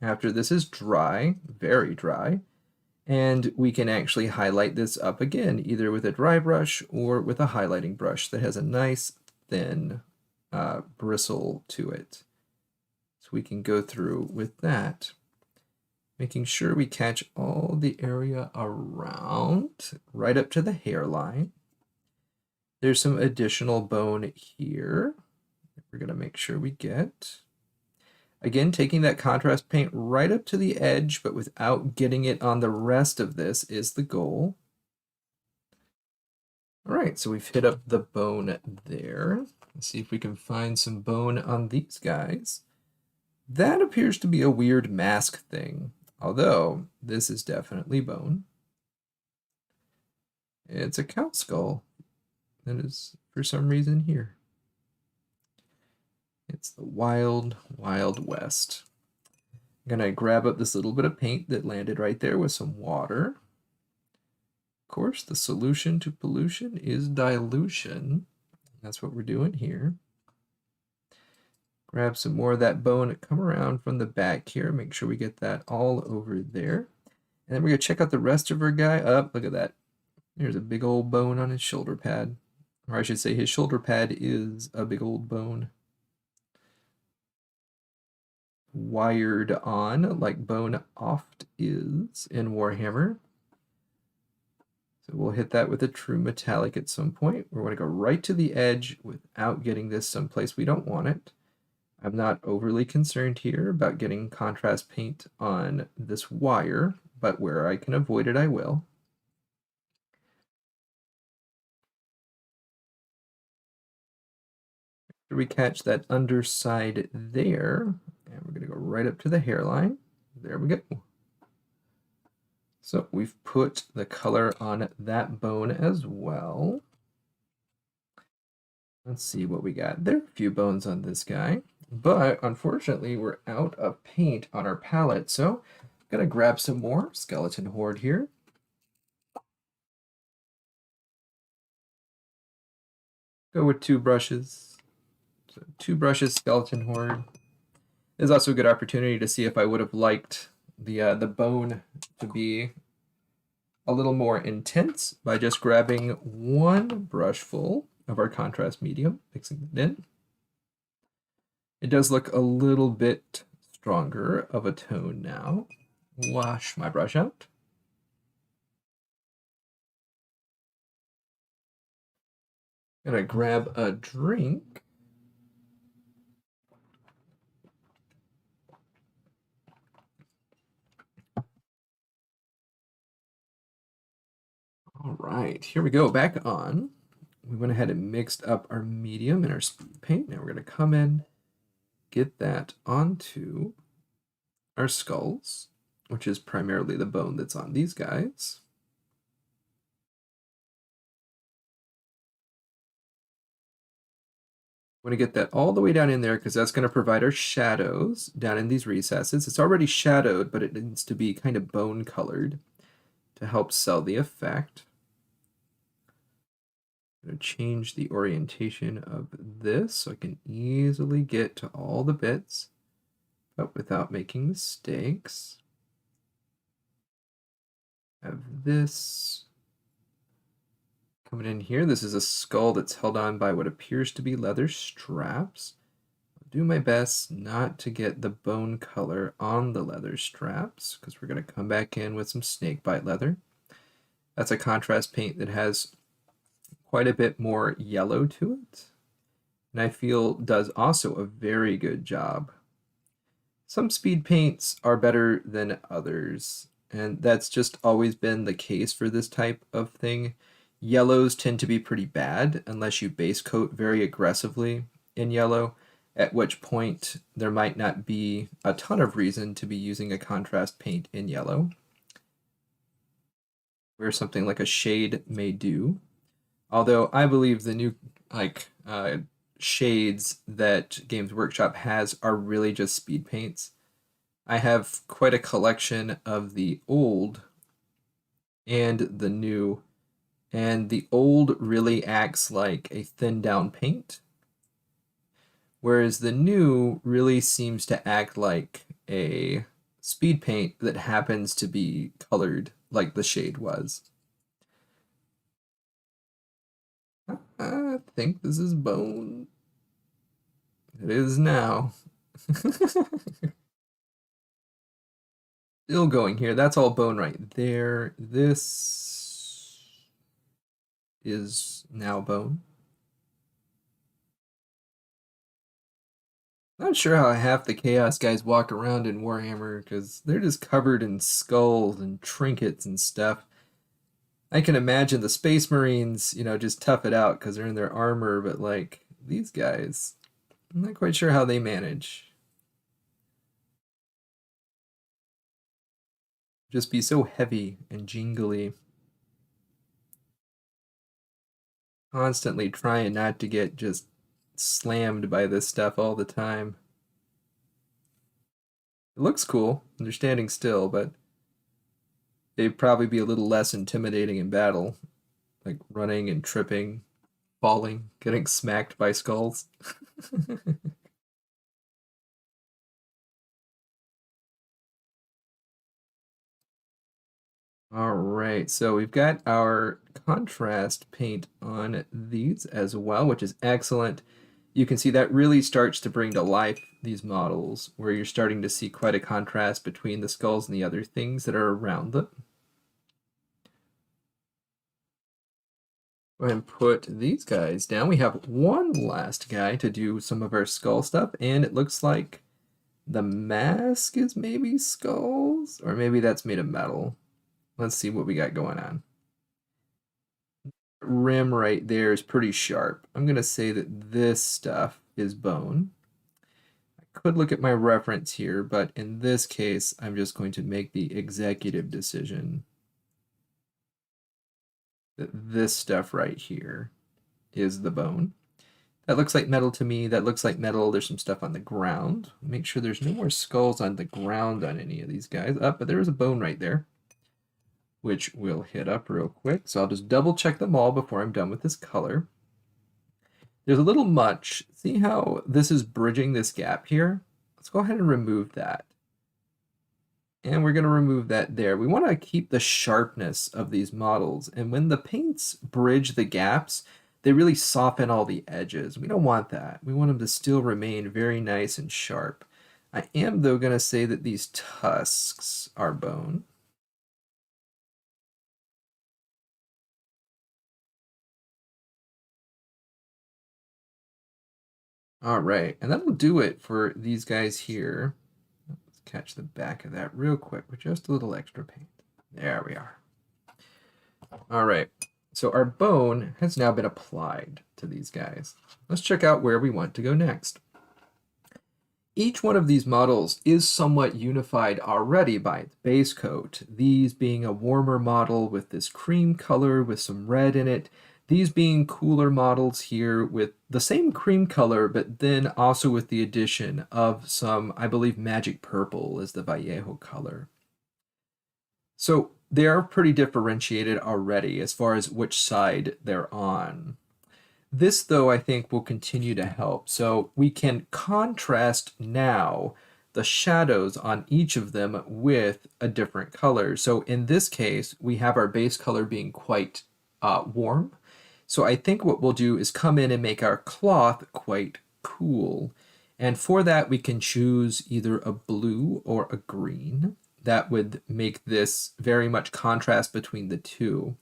after this is dry, very dry, and we can actually highlight this up again, either with a dry brush or with a highlighting brush that has a nice thin bristle to it. So we can go through with that, making sure we catch all the area around, right up to the hairline. There's some additional bone here we're going to make sure we get. Again, taking that contrast paint right up to the edge, but without getting it on the rest of this is the goal. All right, so we've hit up the bone there. Let's see if we can find some bone on these guys. That appears to be a weird mask thing, although this is definitely bone. It's a cow skull that is, for some reason, here. It's the wild, wild west. I'm gonna grab up this little bit of paint that landed right there with some water. Of course, the solution to pollution is dilution. That's what we're doing here. Grab some more of that bone, come around from the back here, make sure we get that all over there. And then we're gonna check out the rest of our guy. Up, look at that. There's a big old bone on his shoulder pad. Or I should say his shoulder pad is a big old bone. Wired on like bone oft is in Warhammer. So we'll hit that with a true metallic at some point. We're going to go right to the edge without getting this someplace we don't want it. I'm not overly concerned here about getting contrast paint on this wire, but where I can avoid it, I will. After we catch that underside there, and we're going to go right up to the hairline. There we go. So we've put the color on that bone as well. Let's see what we got. There are a few bones on this guy, but unfortunately we're out of paint on our palette, so I'm gonna grab some more skeleton horde here. Go with 2 brushes. So 2 brushes, skeleton horde. There's also a good opportunity to see if I would have liked the bone to be a little more intense by just grabbing 1 brush full of our contrast medium, mixing it in. It does look a little bit stronger of a tone now. Wash my brush out. Gonna grab a drink. All right, here we go, back on. We went ahead and mixed up our medium and our speed paint. Now we're gonna come in, get that onto our skulls, which is primarily the bone that's on these guys. I'm going to get that all the way down in there because that's going to provide our shadows down in these recesses. It's already shadowed, but it needs to be kind of bone colored to help sell the effect. I'm going to change the orientation of this so I can easily get to all the bits, but without making mistakes. Have this coming in here. This is a skull that's held on by what appears to be leather straps. I'll do my best not to get the bone color on the leather straps because we're going to come back in with some snakebite leather. That's a contrast paint that has quite a bit more yellow to it, and I feel does also a very good job. Some speed paints are better than others, and that's just always been the case for this type of thing. Yellows tend to be pretty bad unless you base coat very aggressively in yellow, at which point there might not be a ton of reason to be using a contrast paint in yellow. where something like a shade may do. Although I believe the new shades that Games Workshop has are really just speed paints. I have quite a collection of the old and the new, and the old really acts like a thinned down paint, whereas the new really seems to act like a speed paint that happens to be colored like the shade was. I think this is bone. It is now. Still going here. That's all bone right there. This is now bone. Not sure how half the Chaos guys walk around in Warhammer because they're just covered in skulls and trinkets and stuff. I can imagine the Space Marines, just tough it out because they're in their armor, but like these guys, I'm not quite sure how they manage. Just be so heavy and jingly. Constantly trying not to get just slammed by this stuff all the time. It looks cool, they're standing still, but they'd probably be a little less intimidating in battle, like running and tripping, falling, getting smacked by skulls. All right, so we've got our contrast paint on these as well, which is excellent. You can see that really starts to bring to life these models, where you're starting to see quite a contrast between the skulls and the other things that are around them. Go ahead and put these guys down. We have one last guy to do some of our skull stuff, and it looks like the mask is maybe skulls, or maybe that's made of metal. Let's see what we got going on. Rim right there is pretty sharp. I'm going to say that this stuff is bone. I could look at my reference here, but in this case, I'm just going to make the executive decision that this stuff right here is the bone. That looks like metal to me. That looks like metal. There's some stuff on the ground. Make sure there's no more skulls on the ground on any of these guys. But there is a bone right there, which we'll hit up real quick. So I'll just double check them all before I'm done with this color. There's a little much. See how this is bridging this gap here? Let's go ahead and remove that. And we're going to remove that there. We want to keep the sharpness of these models. And when the paints bridge the gaps, they really soften all the edges. We don't want that. We want them to still remain very nice and sharp. I am, though, going to say that these tusks are bone. All right, and that'll do it for these guys here. Let's catch the back of that real quick with just a little extra paint. There we are. All right, so our bone has now been applied to these guys. Let's check out where we want to go next. Each one of these models is somewhat unified already by its base coat, these being a warmer model with this cream color with some red in it, these being cooler models here with the same cream color, but then also with the addition of some, I believe, magic purple is the Vallejo color. So they are pretty differentiated already as far as which side they're on. This, though, I think will continue to help. So we can contrast now the shadows on each of them with a different color. So in this case, we have our base color being quite warm. So I think what we'll do is come in and make our cloth quite cool. And for that, we can choose either a blue or a green. That would make this very much contrast between the two.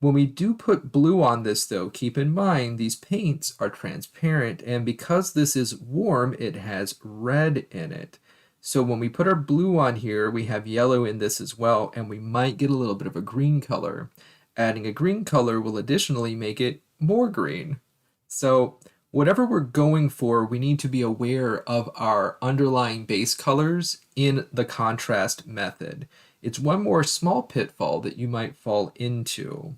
When we do put blue on this, though, keep in mind these paints are transparent, and because this is warm, it has red in it. So when we put our blue on here, we have yellow in this as well, and we might get a little bit of a green color. Adding a green color will additionally make it more green. So whatever we're going for, we need to be aware of our underlying base colors in the contrast method. it's one more small pitfall that you might fall into.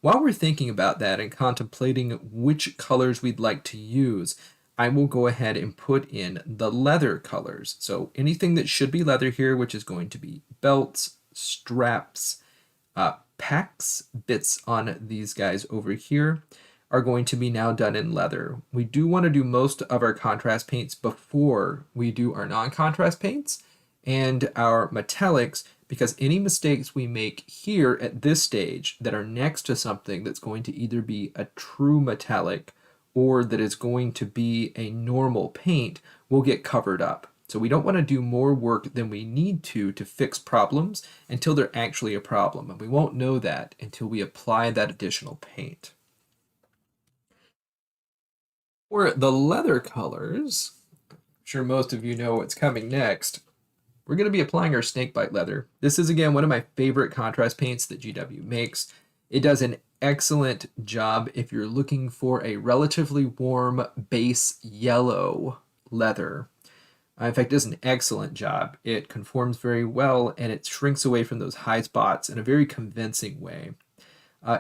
While we're thinking about that and contemplating which colors we'd like to use, I will go ahead and put in the leather colors. So anything that should be leather here, which is going to be belts, straps, packs, bits on these guys over here, are going to be now done in leather. We do want to do most of our contrast paints before we do our non-contrast paints and our metallics, because any mistakes we make here at this stage that are next to something that's going to either be a true metallic or that is going to be a normal paint will get covered up. So we don't want to do more work than we need to fix problems until they're actually a problem. And we won't know that until we apply that additional paint. For the leather colors, I'm sure most of you know what's coming next. We're going to be applying our snakebite leather. This is, again, one of my favorite contrast paints that GW makes. It does an excellent job if you're looking for a relatively warm base yellow leather. In fact, it does an excellent job. It conforms very well, and it shrinks away from those high spots in a very convincing way.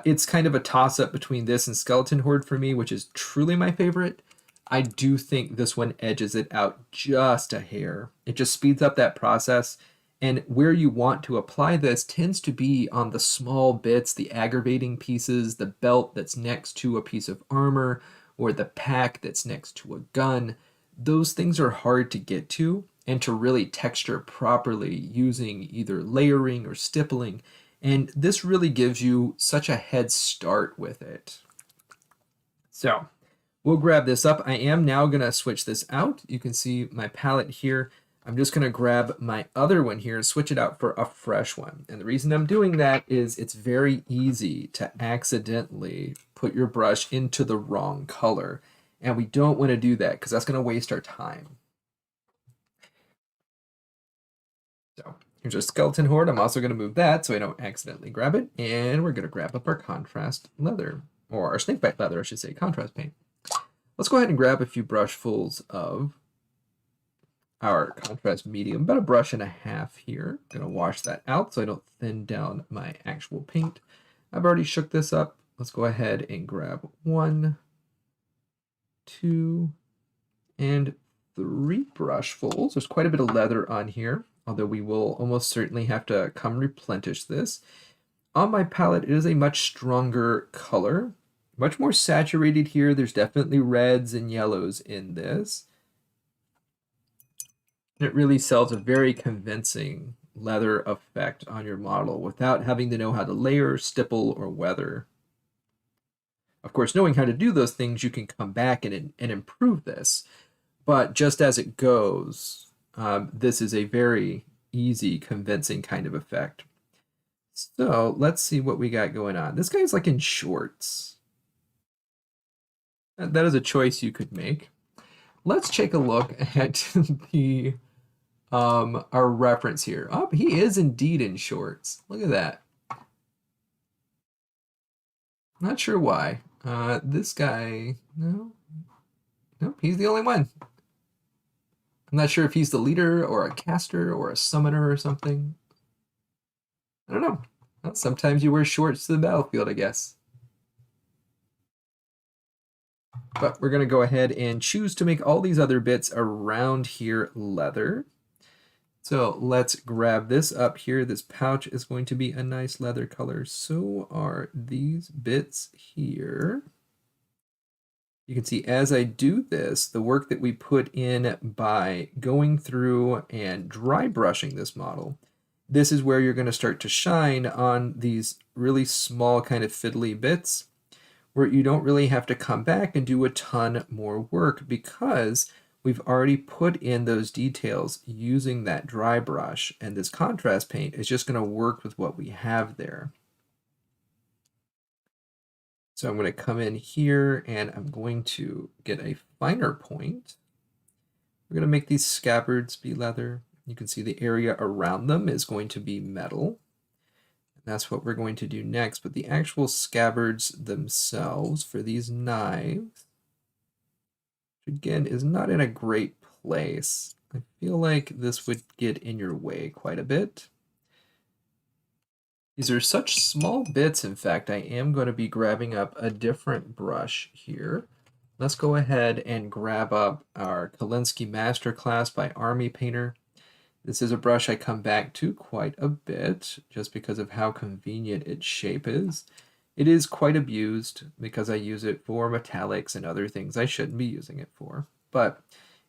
It's kind of a toss-up between this and Skeleton Horde for me, which is truly my favorite. I do think this one edges it out just a hair. It just speeds up that process. And where you want to apply this tends to be on the small bits, the aggravating pieces, the belt that's next to a piece of armor, or the pack that's next to a gun. Those things are hard to get to and to really texture properly using either layering or stippling. And this really gives you such a head start with it. So we'll grab this up. I am now going to switch this out. You can see my palette here. I'm just going to grab my other one here and switch it out for a fresh one. And the reason I'm doing that is it's very easy to accidentally put your brush into the wrong color. And we don't want to do that because that's going to waste our time. So here's our Skeleton Horde. I'm also going to move that so I don't accidentally grab it. And we're going to grab up our contrast leather, or our snakebite leather, I should say, contrast paint. Let's go ahead and grab a few brushfuls of our contrast medium, about a brush and a half here. I'm going to wash that out so I don't thin down my actual paint. I've already shook this up. Let's go ahead and grab 1, 2, and 3 brushfuls. There's quite a bit of leather on here, although we will almost certainly have to come replenish this. On my palette, it is a much stronger color, much more saturated here. There's definitely reds and yellows in this. It really sells a very convincing leather effect on your model without having to know how to layer, stipple, or weather. Of course, knowing how to do those things, you can come back and improve this. But just as it goes, this is a very easy, convincing kind of effect. So let's see what we got going on. This guy's like in shorts. That is a choice you could make. Let's take a look at the our reference here. Oh, he is indeed in shorts. Look at that. Not sure why. This guy, no, nope, he's the only one. I'm not sure if he's the leader or a caster or a summoner or something. I don't know. Well, sometimes you wear shorts to the battlefield, I guess. But we're going to go ahead and choose to make all these other bits around here leather. So let's grab this up here. This pouch is going to be a nice leather color. So are these bits here. You can see as I do this, the work that we put in by going through and dry brushing this model, this is where you're going to start to shine on these really small kind of fiddly bits where you don't really have to come back and do a ton more work because we've already put in those details using that dry brush, and this contrast paint is just going to work with what we have there. So I'm going to come in here and I'm going to get a finer point. We're going to make these scabbards be leather. You can see the area around them is going to be metal. And that's what we're going to do next. But the actual scabbards themselves for these knives, again, is not in a great place. I feel like this would get in your way quite a bit. These are such small bits, in fact, I am going to be grabbing up a different brush here. Let's go ahead and grab up our Kalinsky Masterclass by Army Painter. This is a brush I come back to quite a bit just because of how convenient its shape is. It is quite abused because I use it for metallics and other things I shouldn't be using it for, but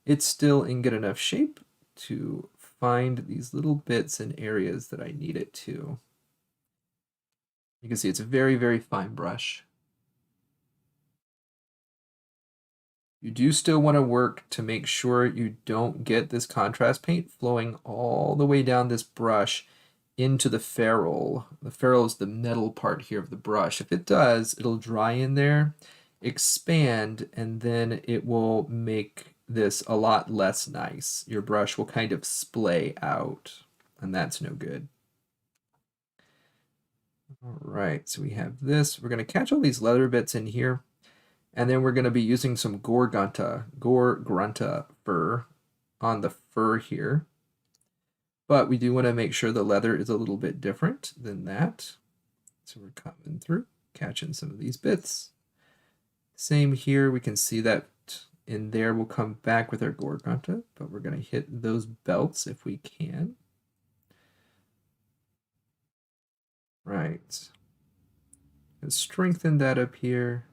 it's still in good enough shape to find these little bits and areas that I need it to. You can see it's a very, very fine brush. You do still want to work to make sure you don't get this contrast paint flowing all the way down this brush into the ferrule. The ferrule is the metal part here of the brush. If it does, it'll dry in there, expand, and then it will make this a lot less nice. Your brush will kind of splay out, and that's no good. All right, so we have this. We're going to catch all these leather bits in here, and then we're going to be using some gore grunta fur on the fur here. But we do want to make sure the leather is a little bit different than that. So we're coming through, catching some of these bits. Same here, we can see that in there. We'll come back with our gore grunta, but we're going to hit those belts if we can. Right. Let's strengthen that up here.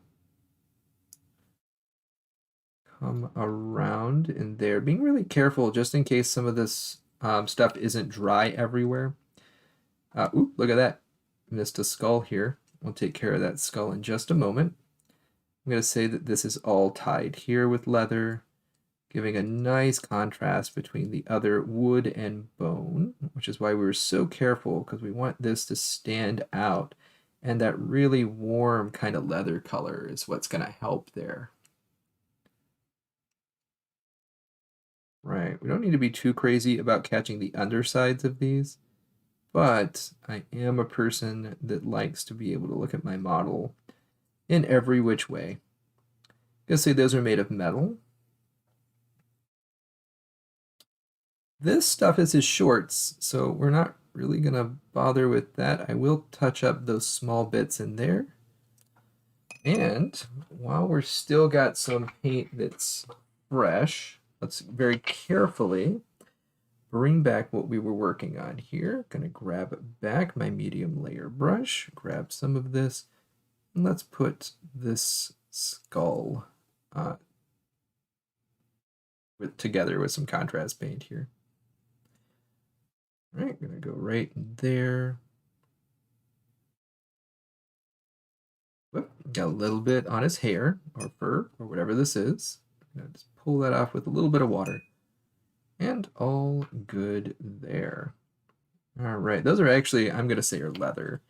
Come around in there, being really careful just in case some of this stuff isn't dry everywhere. Ooh, look at that. Missed a skull here. We'll take care of that skull in just a moment. I'm going to say that this is all tied here with leather, giving a nice contrast between the other wood and bone, which is why we were so careful, because we want this to stand out. And that really warm kind of leather color is what's going to help there. Right, we don't need to be too crazy about catching the undersides of these, but I am a person that likes to be able to look at my model in every which way. I'm gonna say those are made of metal. This stuff is his shorts, so we're not really gonna bother with that. I will touch up those small bits in there. And while we're still got some paint that's fresh, let's very carefully bring back what we were working on here. Gonna grab back my medium layer brush, grab some of this, and let's put this skull together with some contrast paint here. All right, gonna go right in there. Whoop, got a little bit on his hair or fur or whatever this is. Just pull that off with a little bit of water. And all good there. All right, those are actually, I'm going to say, are leather.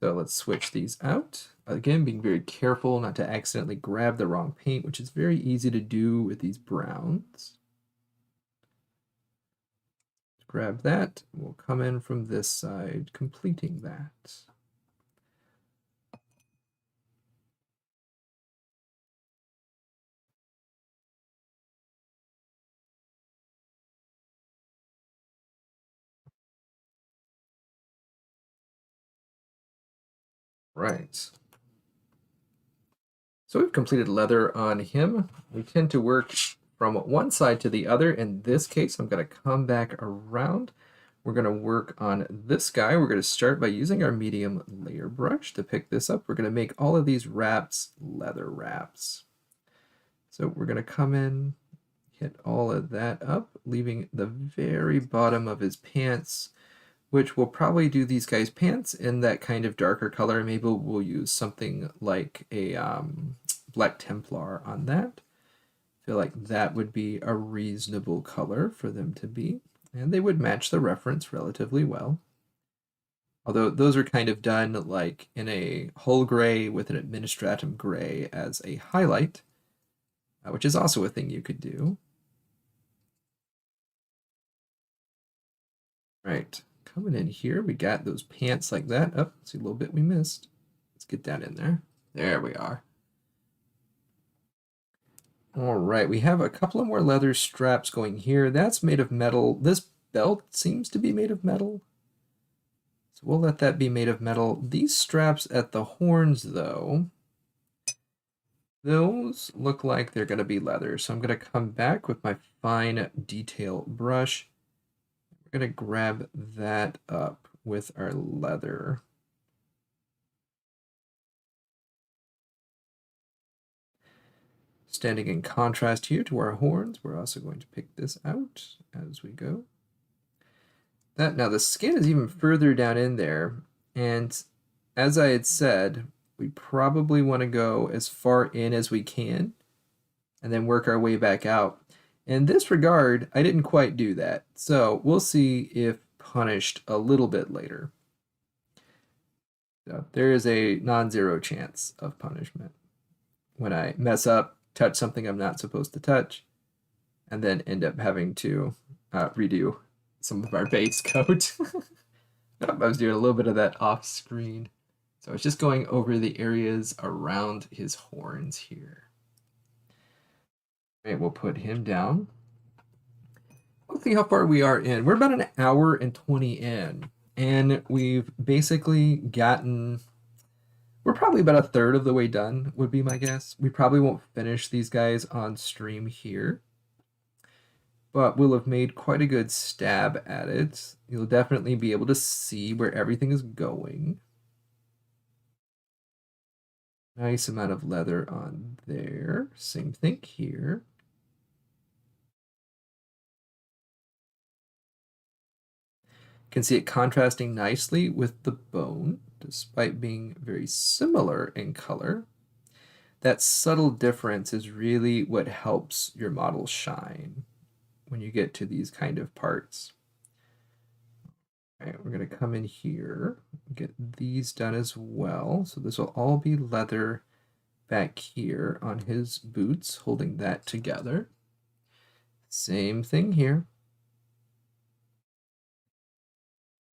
So let's switch these out. Again, being very careful not to accidentally grab the wrong paint, which is very easy to do with these browns. Grab that. We'll come in from this side, completing that. Right. So we've completed leather on him. We tend to work from one side to the other. In this case, I'm going to come back around. We're going to work on this guy. We're going to start by using our medium layer brush to pick this up. We're going to make all of these wraps leather wraps. So we're going to come in, hit all of that up, leaving the very bottom of his pants, which will probably do these guys' pants in that kind of darker color. Maybe we'll use something like a Black Templar on that. I feel like that would be a reasonable color for them to be, and they would match the reference relatively well. Although those are kind of done like in a whole gray with an administratum gray as a highlight, which is also a thing you could do. Right, coming in here, we got those pants like that. Oh, see a little bit we missed. Let's get that in there. There we are. All right, we have a couple of more leather straps going here. That's made of metal. This belt seems to be made of metal. So we'll let that be made of metal. These straps at the horns, though, those look like they're going to be leather. So I'm going to come back with my fine detail brush. We're going to grab that up with our leather. Standing in contrast here to our horns, we're also going to pick this out as we go. Now the skin is even further down in there, and as I had said, we probably want to go as far in as we can and then work our way back out. In this regard, I didn't quite do that, so we'll see if punished a little bit later. So there is a non-zero chance of punishment when I mess up, touch something I'm not supposed to touch, and then end up having to redo some of our base coat. I was doing a little bit of that off screen. So it's just going over the areas around his horns here. All right, we'll put him down. Let's see how far we are in. We're about an hour and 20 in, and we've basically gotten, we're probably about a third of the way done, would be my guess. We probably won't finish these guys on stream here, but we'll have made quite a good stab at it. You'll definitely be able to see where everything is going. Nice amount of leather on there. Same thing here. Can see it contrasting nicely with the bone, despite being very similar in color. That subtle difference is really what helps your model shine when you get to these kind of parts. All right, we're going to come in here, get these done as well. So this will all be leather back here on his boots, holding that together. Same thing here.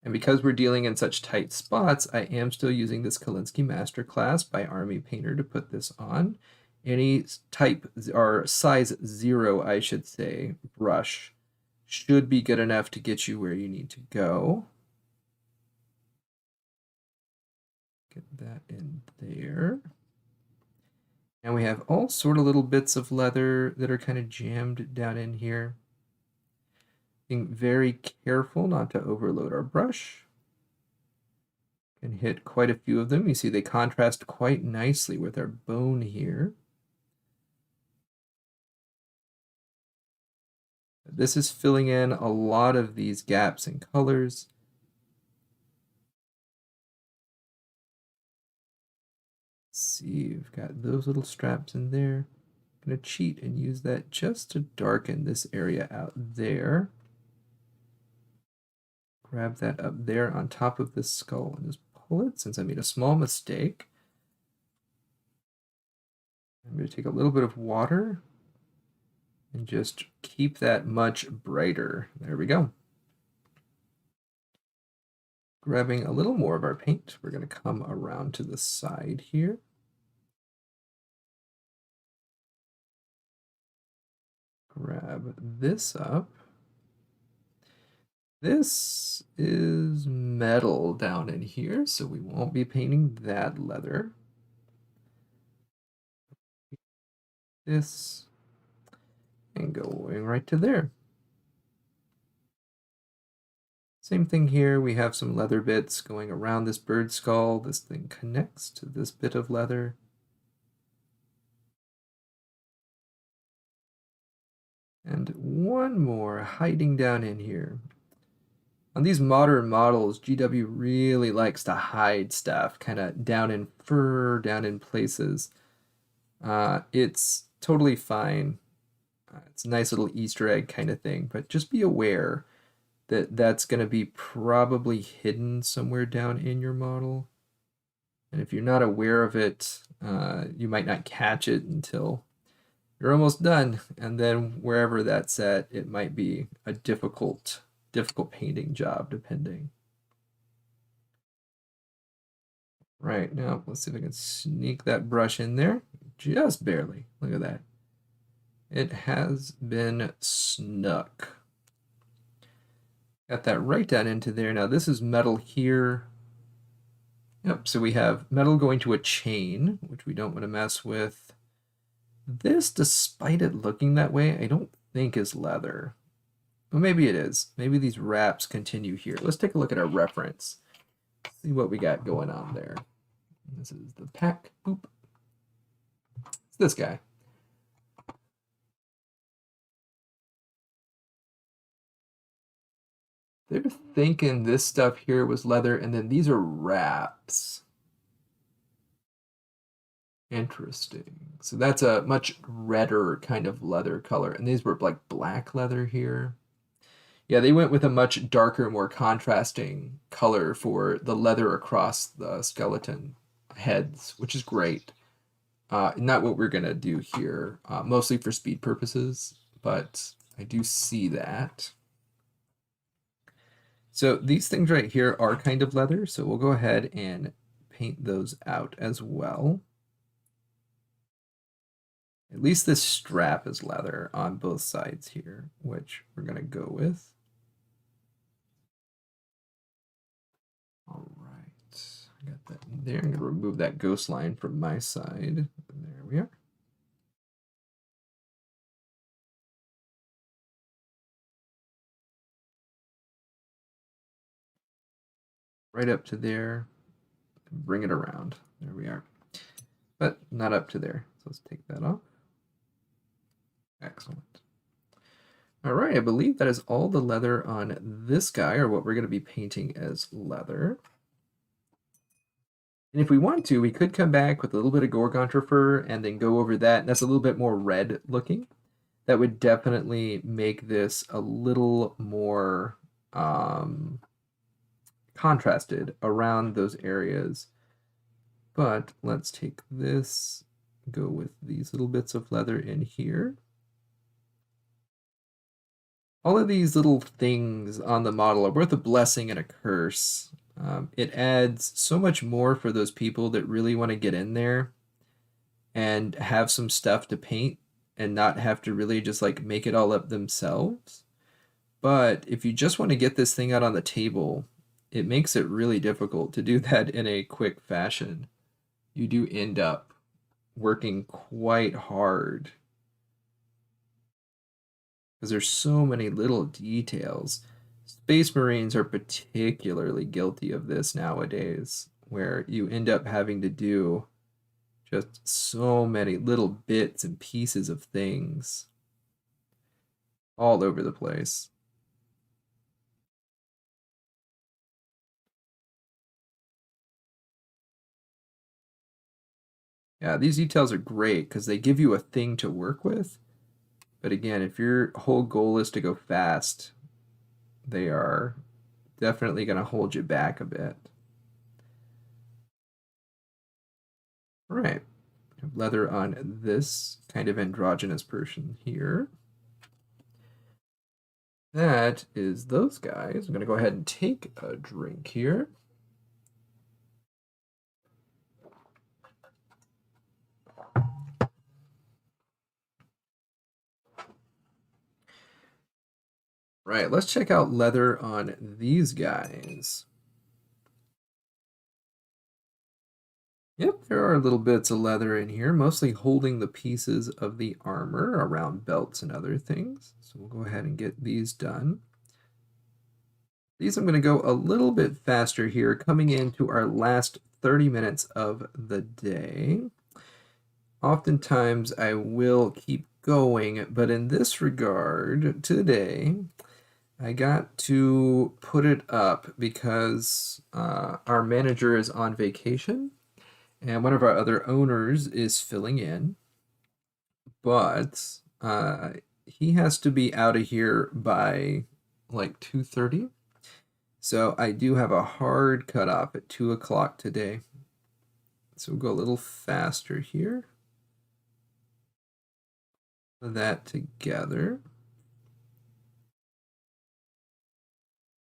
And because we're dealing in such tight spots, I am still using this Kalinsky Masterclass by Army Painter to put this on. Any type, or size 0, I should say, brush should be good enough to get you where you need to go. Get that in there. And we have all sort of little bits of leather that are kind of jammed down in here. Being very careful not to overload our brush. Can hit quite a few of them. You see they contrast quite nicely with our bone here. This is filling in a lot of these gaps in colors. Let's see, we've got those little straps in there. I'm going to cheat and use that just to darken this area out there. Grab that up there on top of this skull and just pull it since I made a small mistake. I'm going to take a little bit of water and just keep that much brighter. There we go. Grabbing a little more of our paint, we're going to come around to the side here. Grab this up. This is metal down in here, so we won't be painting that leather. This, and going right to there. Same thing here, we have some leather bits going around this bird skull. This thing connects to this bit of leather. And one more hiding down in here. On these modern models, GW really likes to hide stuff, kind of down in fur, down in places. It's totally fine. It's a nice little Easter egg kind of thing, but just be aware that that's going to be probably hidden somewhere down in your model. And if you're not aware of it, you might not catch it until you're almost done. And then wherever that's at, it might be a difficult painting job, depending. Right, now let's see if I can sneak that brush in there. Just barely. Look at that. It has been snuck. Got that right down into there. Now this is metal here. Yep, so we have metal going to a chain, which we don't want to mess with. This, despite it looking that way, I don't think is leather. Well, maybe it is. Maybe these wraps continue here. Let's take a look at our reference. See what we got going on there. This is the pack. Boop. It's this guy. They're thinking this stuff here was leather, and then these are wraps. Interesting. So that's a much redder kind of leather color. And these were like black leather here. Yeah, they went with a much darker, more contrasting color for the leather across the skeleton heads, which is great. Not what we're going to do here, mostly for speed purposes, but I do see that. So these things right here are kind of leather, so we'll go ahead and paint those out as well. At least this strap is leather on both sides here, which we're going to go with. All right, I got that in there. I'm going to remove that ghost line from my side. There we are. Right up to there. Bring it around. There we are. But not up to there. So let's take that off. Excellent. All right, I believe that is all the leather on this guy, or what we're going to be painting as leather. And if we want to, we could come back with a little bit of Gorgontra fur and then go over that. And that's a little bit more red looking. That would definitely make this a little more contrasted around those areas. But let's take this, go with these little bits of leather in here. All of these little things on the model are both a blessing and a curse. It adds so much more for those people that really want to get in there and have some stuff to paint and not have to really just like make it all up themselves. But if you just want to get this thing out on the table, it makes it really difficult to do that in a quick fashion. You do end up working quite hard because there's so many little details. Space Marines are particularly guilty of this nowadays, where you end up having to do just so many little bits and pieces of things all over the place. Yeah, these details are great because they give you a thing to work with. But again, if your whole goal is to go fast, they are definitely going to hold you back a bit. All right, leather on this kind of androgynous person here. That is those guys. I'm going to go ahead and take a drink here. Right, let's check out leather on these guys. Yep, there are little bits of leather in here, mostly holding the pieces of the armor around belts and other things. So we'll go ahead and get these done. These I'm going to go a little bit faster here, coming into our last 30 minutes of the day. Oftentimes I will keep going, but in this regard, today, I got to put it up because our manager is on vacation and one of our other owners is filling in, but he has to be out of here by like 2:30. So I do have a hard cutoff at 2 o'clock today. So we'll go a little faster here. Put that together.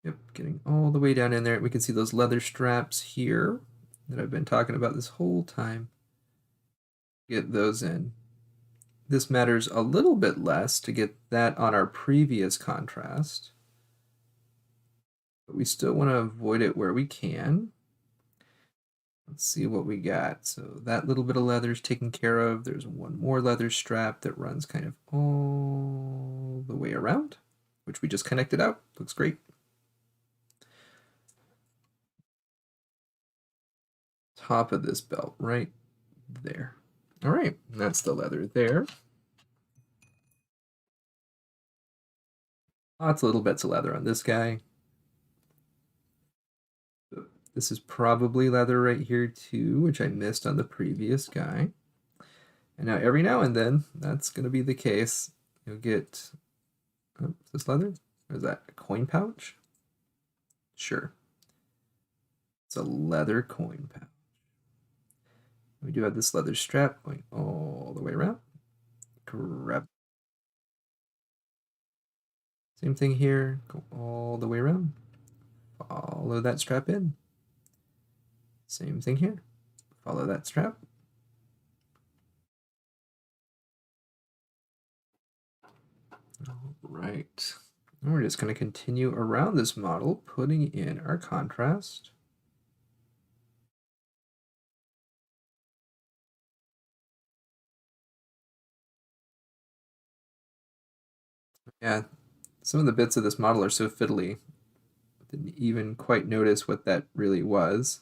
Yep, getting all the way down in there. We can see those leather straps here that I've been talking about this whole time. Get those in. This matters a little bit less to get that on our previous contrast, but we still want to avoid it where we can. Let's see what we got. So that little bit of leather is taken care of. There's one more leather strap that runs kind of all the way around, which we just connected out. Looks great. Top of this belt right there. All right, that's the leather there. Lots of little bits of leather on this guy. This is probably leather right here too, which I missed on the previous guy. And now every now and then, that's going to be the case. You'll get, oh, is this leather? Or is that a coin pouch? Sure. It's a leather coin pouch. We do have this leather strap going all the way around. Grab. Same thing here, go all the way around. Follow that strap in. Same thing here. Follow that strap. All right. And we're just going to continue around this model, putting in our contrast. Yeah, some of the bits of this model are so fiddly. Didn't even quite notice what that really was.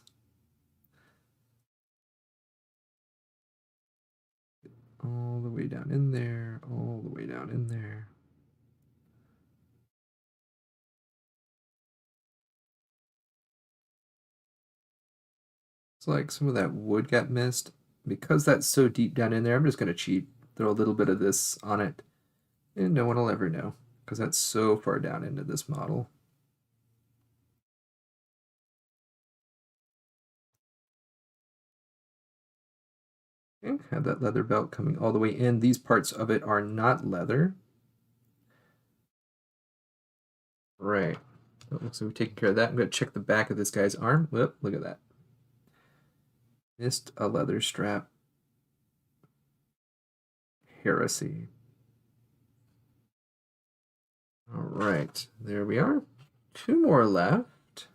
All the way down in there, all the way down in there. It's like some of that wood got missed. Because that's so deep down in there, I'm just going to cheat, throw a little bit of this on it, and no one will ever know, because that's so far down into this model. Okay, have that leather belt coming all the way in. These parts of it are not leather. Right. So it looks like we've taken care of that. I'm going to check the back of this guy's arm. Whoop, look at that. Missed a leather strap. Heresy. All right, there we are. Two more left.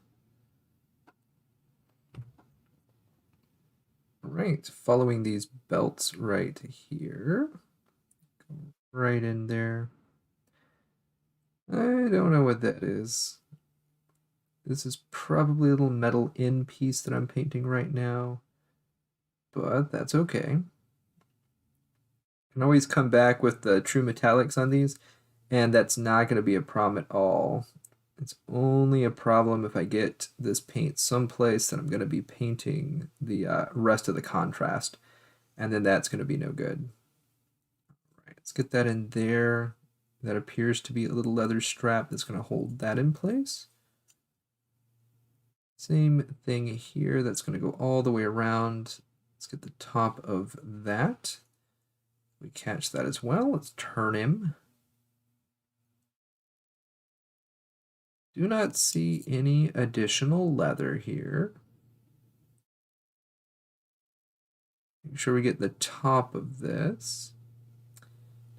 All right, following these belts right here. Go right in there. I don't know what that is. This is probably a little metal in piece that I'm painting right now, but that's okay. Can always come back with the true metallics on these, and that's not going to be a problem at all. It's only a problem if I get this paint someplace that I'm going to be painting the rest of the contrast, and then that's going to be no good. All right, let's get that in there. That appears to be a little leather strap that's going to hold that in place. Same thing here, that's going to go all the way around. Let's get the top of that. We catch that as well. Let's turn him. Do not see any additional leather here. Make sure we get the top of this.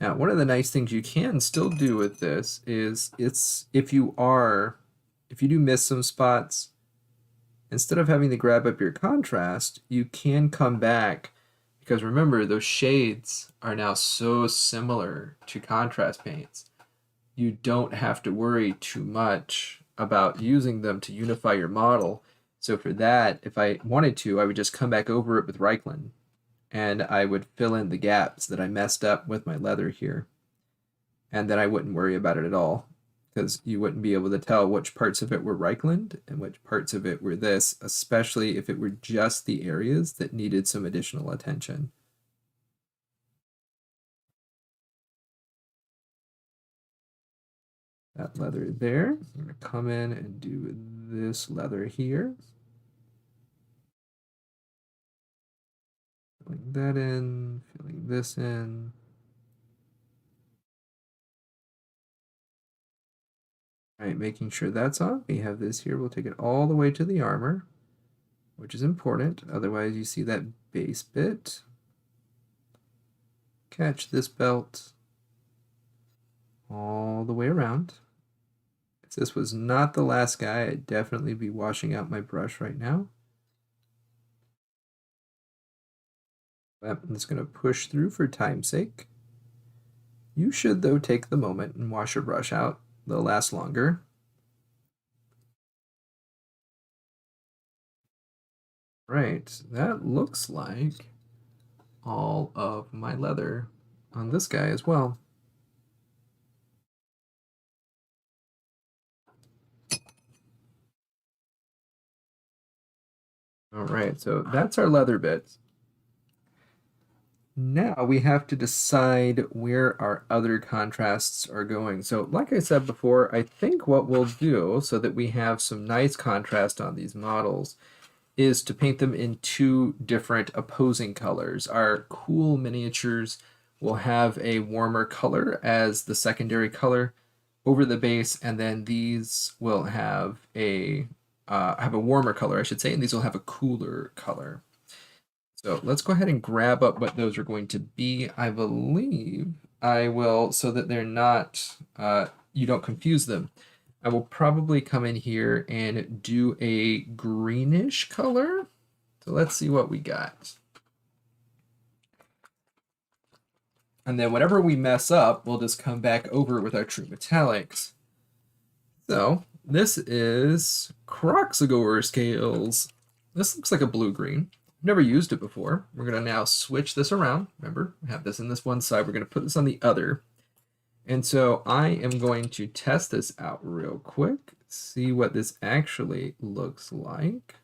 Now, one of the nice things you can still do with this is if you do miss some spots, instead of having to grab up your contrast, you can come back, because remember, those shades are now so similar to contrast paints. You don't have to worry too much about using them to unify your model. So for that, if I wanted to, I would just come back over it with Reichland, and I would fill in the gaps that I messed up with my leather here. And then I wouldn't worry about it at all, because you wouldn't be able to tell which parts of it were Reichland and which parts of it were this, especially if it were just the areas that needed some additional attention. That leather there. I'm going to come in and do this leather here. Filling that in, filling this in. All right, making sure that's on. We have this here. We'll take it all the way to the armor, which is important. Otherwise, you see that base bit. Catch this belt all the way around. If this was not the last guy, I'd definitely be washing out my brush right now. I'm just going to push through for time's sake. You should, though, take the moment and wash your brush out. They'll last longer. Right, that looks like all of my leather on this guy as well. All right, so that's our leather bits. Now we have to decide where our other contrasts are going. So like I said before, I think what we'll do so that we have some nice contrast on these models is to paint them in two different opposing colors. Our cool miniatures will have a warmer color as the secondary color over the base, and then these will have a warmer color, I should say, and these will have a cooler color. So let's go ahead and grab up what those are going to be. I believe I will, so that they're not, you don't confuse them. I will probably come in here and do a greenish color. So let's see what we got. And then whenever we mess up, we'll just come back over with our true metallics. So this is Croxagore scales. This looks like a blue-green. Never used it before. We're going to now switch this around. Remember, we have this in this one side. We're going to put this on the other. And so I am going to test this out real quick, see what this actually looks like.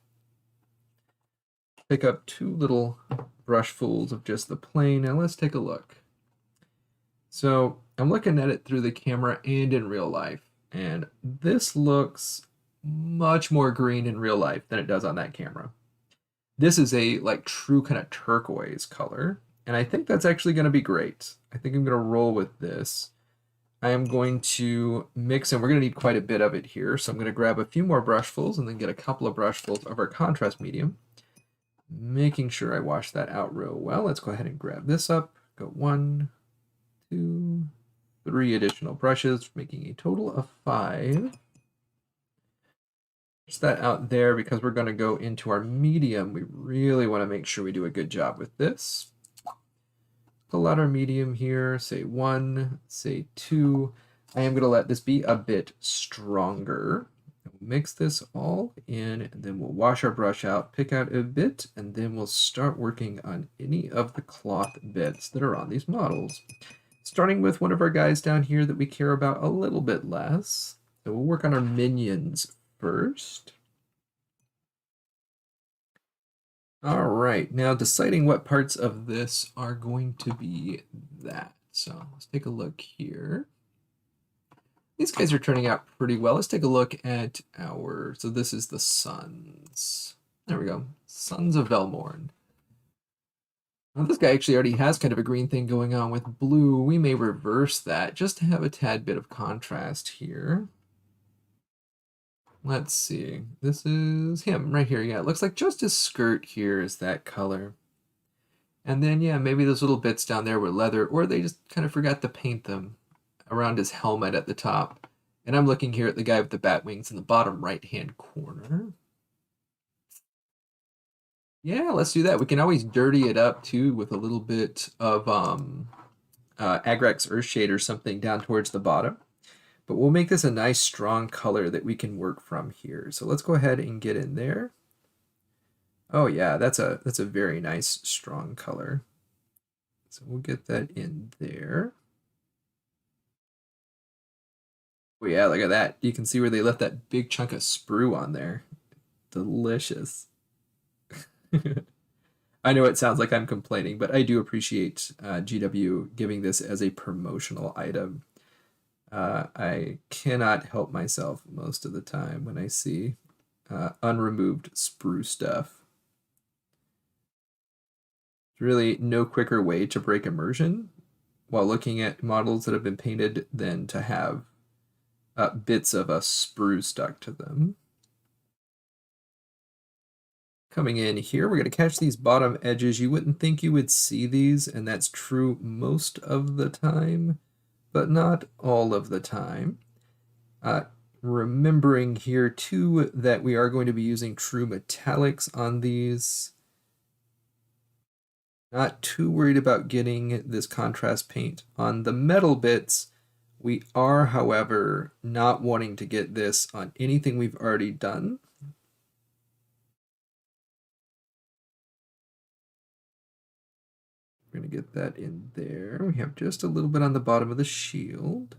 Pick up two little brushfuls of just the plain, and let's take a look. So I'm looking at it through the camera and in real life, and this looks much more green in real life than it does on that camera. This is a like true kind of turquoise color, and I think that's actually going to be great. I think I'm going to roll with this. I am going to mix, and we're going to need quite a bit of it here, so I'm going to grab a few more brushfuls and then get a couple of brushfuls of our contrast medium, making sure I wash that out real well. Let's go ahead and grab this up. Go 1, 2, 3 additional brushes, making a total of 5. Push that out there because we're going to go into our medium. We really want to make sure we do a good job with this. Pull out our medium here, say 1, say 2. I am going to let this be a bit stronger. We'll mix this all in, and then we'll wash our brush out, pick out a bit, and then we'll start working on any of the cloth bits that are on these models. Starting with one of our guys down here that we care about a little bit less. So we'll work on our minions first. All right, now deciding what parts of this are going to be that. So let's take a look here. These guys are turning out pretty well. Let's take a look at our, so this is the Sons. There we go, Sons of Velmorn. Now this guy actually already has kind of a green thing going on with blue. We may reverse that just to have a tad bit of contrast here. Let's see. This is him right here. Yeah, it looks like just his skirt here is that color. And then, yeah, maybe those little bits down there were leather, or they just kind of forgot to paint them around his helmet at the top. And I'm looking here at the guy with the bat wings in the bottom right-hand corner. Yeah, let's do that. We can always dirty it up, too, with a little bit of Agrax Earthshade or something down towards the bottom. But we'll make this a nice strong color that we can work from here. So let's go ahead and get in there. Oh yeah, that's a very nice strong color. So we'll get that in there. Oh yeah, look at that. You can see where they left that big chunk of sprue on there. Delicious. I know it sounds like I'm complaining, but I do appreciate GW giving this as a promotional item. I cannot help myself most of the time when I see unremoved sprue stuff. There's really no quicker way to break immersion while looking at models that have been painted than to have bits of a sprue stuck to them. Coming in here, we're going to catch these bottom edges. You wouldn't think you would see these, and that's true most of the time, but not all of the time. Remembering here too that we are going to be using true metallics on these. Not too worried about getting this contrast paint on the metal bits. We are, however, not wanting to get this on anything we've already done. We're going to get that in there. We have just a little bit on the bottom of the shield.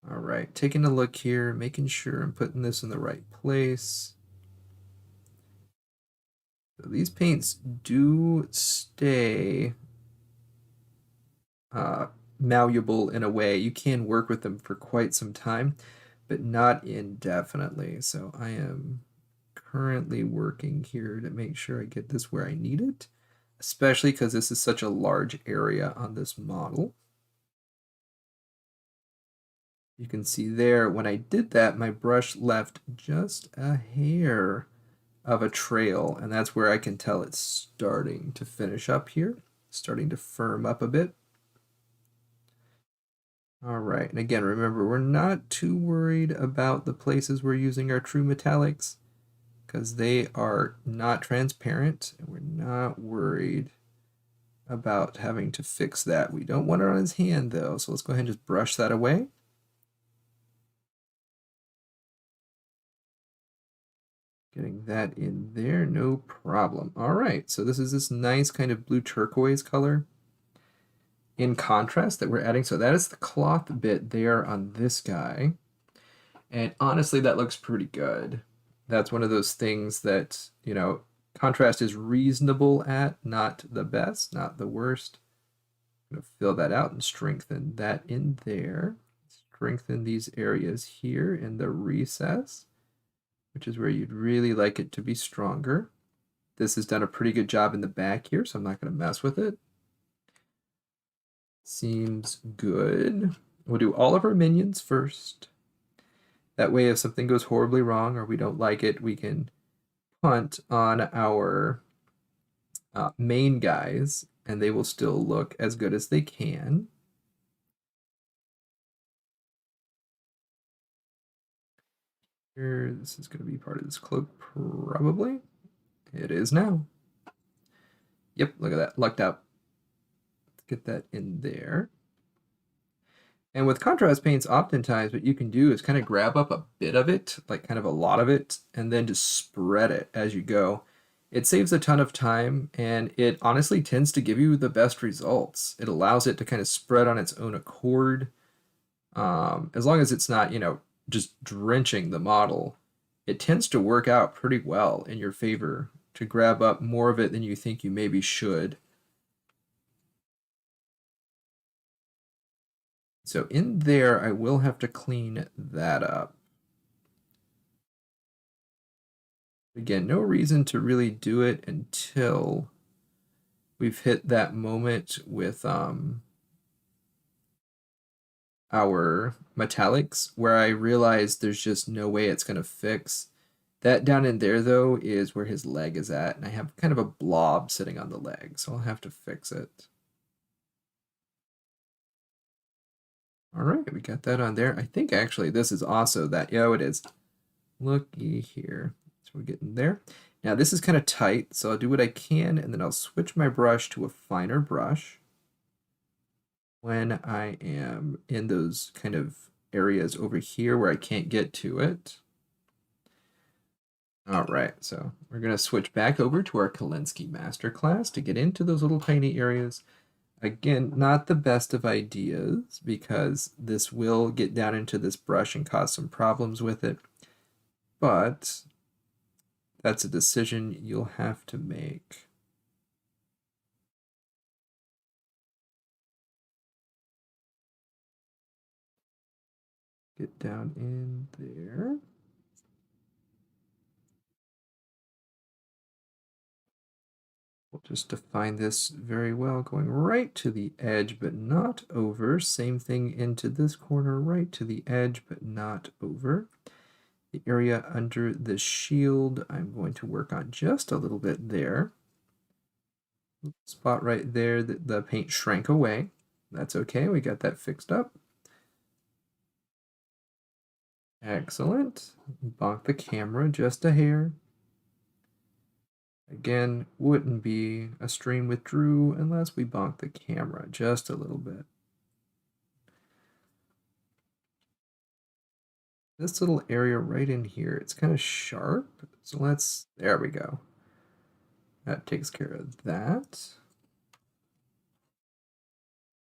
All right, taking a look here, making sure I'm putting this in the right place. So these paints do stay malleable in a way. You can work with them for quite some time, but not indefinitely. So I am currently working here to make sure I get this where I need it, especially because this is such a large area on this model. You can see there, when I did that, my brush left just a hair of a trail, and that's where I can tell it's starting to finish up here, starting to firm up a bit. All right, and again, remember, we're not too worried about the places we're using our true metallics because they are not transparent, and we're not worried about having to fix that. We don't want it on his hand, though, so let's go ahead and just brush that away. Getting that in there, no problem. All right, so this is this nice kind of blue turquoise color in contrast that we're adding. So that is the cloth bit there on this guy. And honestly, that looks pretty good. That's one of those things that, you know, contrast is reasonable at, not the best, not the worst. I'm going to fill that out and strengthen that in there. Strengthen these areas here in the recess, which is where you'd really like it to be stronger. This has done a pretty good job in the back here, so I'm not going to mess with it. Seems good. We'll do all of our minions first. That way, if something goes horribly wrong or we don't like it, we can punt on our main guys, and they will still look as good as they can. Here, this is going to be part of this cloak, probably. It is now. Yep, look at that. Lucked out. Let's get that in there. And with contrast paints, oftentimes what you can do is kind of grab up a bit of it, like kind of a lot of it, and then just spread it as you go. It saves a ton of time, and it honestly tends to give you the best results. It allows it to kind of spread on its own accord. As long as it's not, you know, just drenching the model, it tends to work out pretty well in your favor to grab up more of it than you think you maybe should. So in there, I will have to clean that up. Again, no reason to really do it until we've hit that moment with our metallics where I realize there's just no way it's going to fix. That down in there, though, is where his leg is at, and I have kind of a blob sitting on the leg, so I'll have to fix it. All right, we got that on there. I think actually this is also that. Yeah, it is. Looky here. So we're getting there. Now this is kind of tight, so I'll do what I can, and then I'll switch my brush to a finer brush when I am in those kind of areas over here where I can't get to it. All right, so we're going to switch back over to our Kalinsky Masterclass to get into those little tiny areas. Again, not the best of ideas because this will get down into this brush and cause some problems with it, but that's a decision you'll have to make. Get down in there. We'll just define this very well, going right to the edge, but not over. Same thing into this corner, right to the edge, but not over. The area under the shield, I'm going to work on just a little bit there. Spot right there that the paint shrank away. That's okay, we got that fixed up. Excellent. Bonk the camera just a hair. Again, wouldn't be a stream with Drew unless we bonk the camera just a little bit. This little area right in here, it's kind of sharp. So there we go. That takes care of that.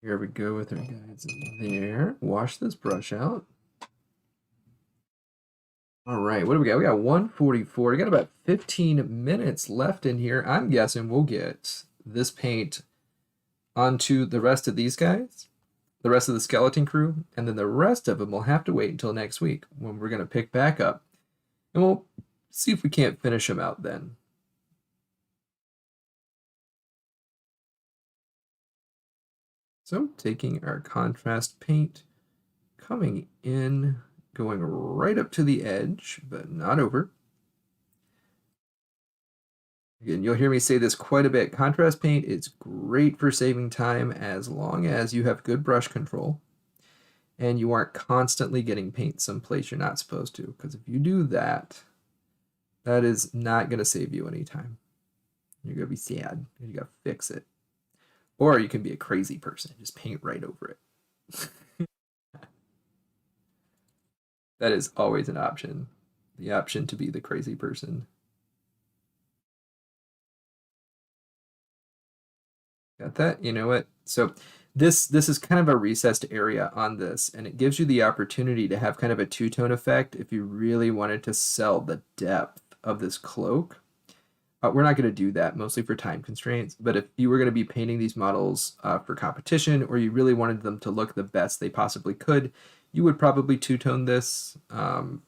Here we go with our guides in there. Wash this brush out. All right, what do we got? We got 144. We got about 15 minutes left in here. I'm guessing we'll get this paint onto the rest of these guys, the rest of the skeleton crew, and then the rest of them will have to wait until next week when we're going to pick back up. And we'll see if we can't finish them out then. So taking our contrast paint, coming in, going right up to the edge, but not over. Again, you'll hear me say this quite a bit. Contrast paint is great for saving time as long as you have good brush control and you aren't constantly getting paint someplace you're not supposed to. Because if you do that, that is not going to save you any time. You're going to be sad. You got to fix it. Or you can be a crazy person. Just paint right over it. That is always an option. The option to be the crazy person. Got that? You know what? So this is kind of a recessed area on this, and it gives you the opportunity to have kind of a two-tone effect if you really wanted to sell the depth of this cloak. We're not going to do that, mostly for time constraints, but if you were going to be painting these models for competition, or you really wanted them to look the best they possibly could, you would probably two-tone this,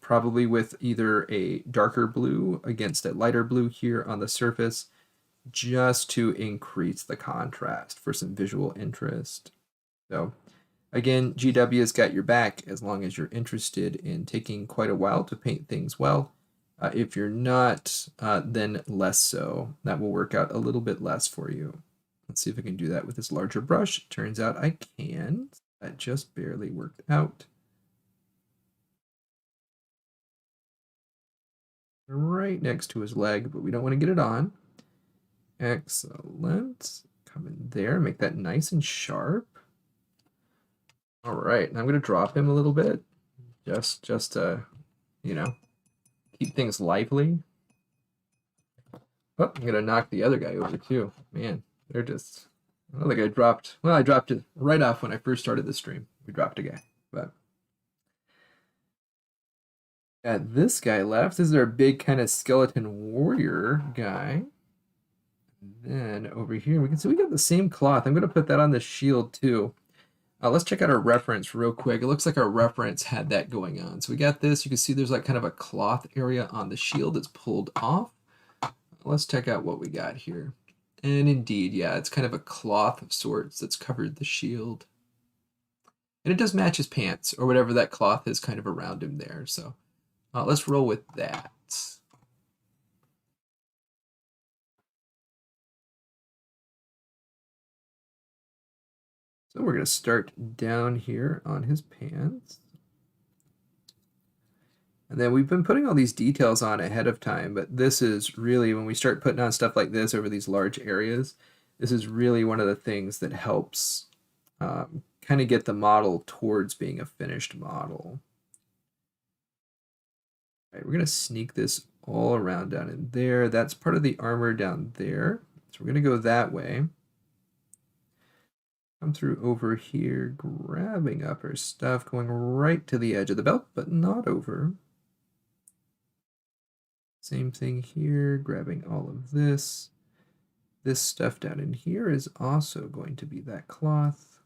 probably with either a darker blue against a lighter blue here on the surface, just to increase the contrast for some visual interest. So again, GW has got your back as long as you're interested in taking quite a while to paint things well. If you're not, then less so. That will work out a little bit less for you. Let's see if I can do that with this larger brush. Turns out I can. That just barely worked out. Right next to his leg, but we don't want to get it on. Excellent. Come in there, make that nice and sharp. All right, and I'm going to drop him a little bit, just to, you know, keep things lively. Oh, I'm going to knock the other guy over too. Man, they're just, I don't think I dropped, well, I dropped it right off when I first started the stream. We dropped a guy, but. Got this guy left. This is our big kind of skeleton warrior guy. And then over here, we can see we got the same cloth. I'm going to put that on the shield too. Let's check out our reference real quick. It looks like our reference had that going on. So we got this. You can see there's like kind of a cloth area on the shield that's pulled off. Let's check out what we got here. And indeed, yeah, it's kind of a cloth of sorts that's covered the shield. And it does match his pants or whatever that cloth is kind of around him there. So let's roll with that. So we're going to start down here on his pants. And then we've been putting all these details on ahead of time, but this is really, when we start putting on stuff like this over these large areas, this is really one of the things that helps kind of get the model towards being a finished model. All right, we're going to sneak this all around down in there. That's part of the armor down there. So we're going to go that way. Come through over here, grabbing up our stuff, going right to the edge of the belt, but not over. Same thing here, grabbing all of this. This stuff down in here is also going to be that cloth.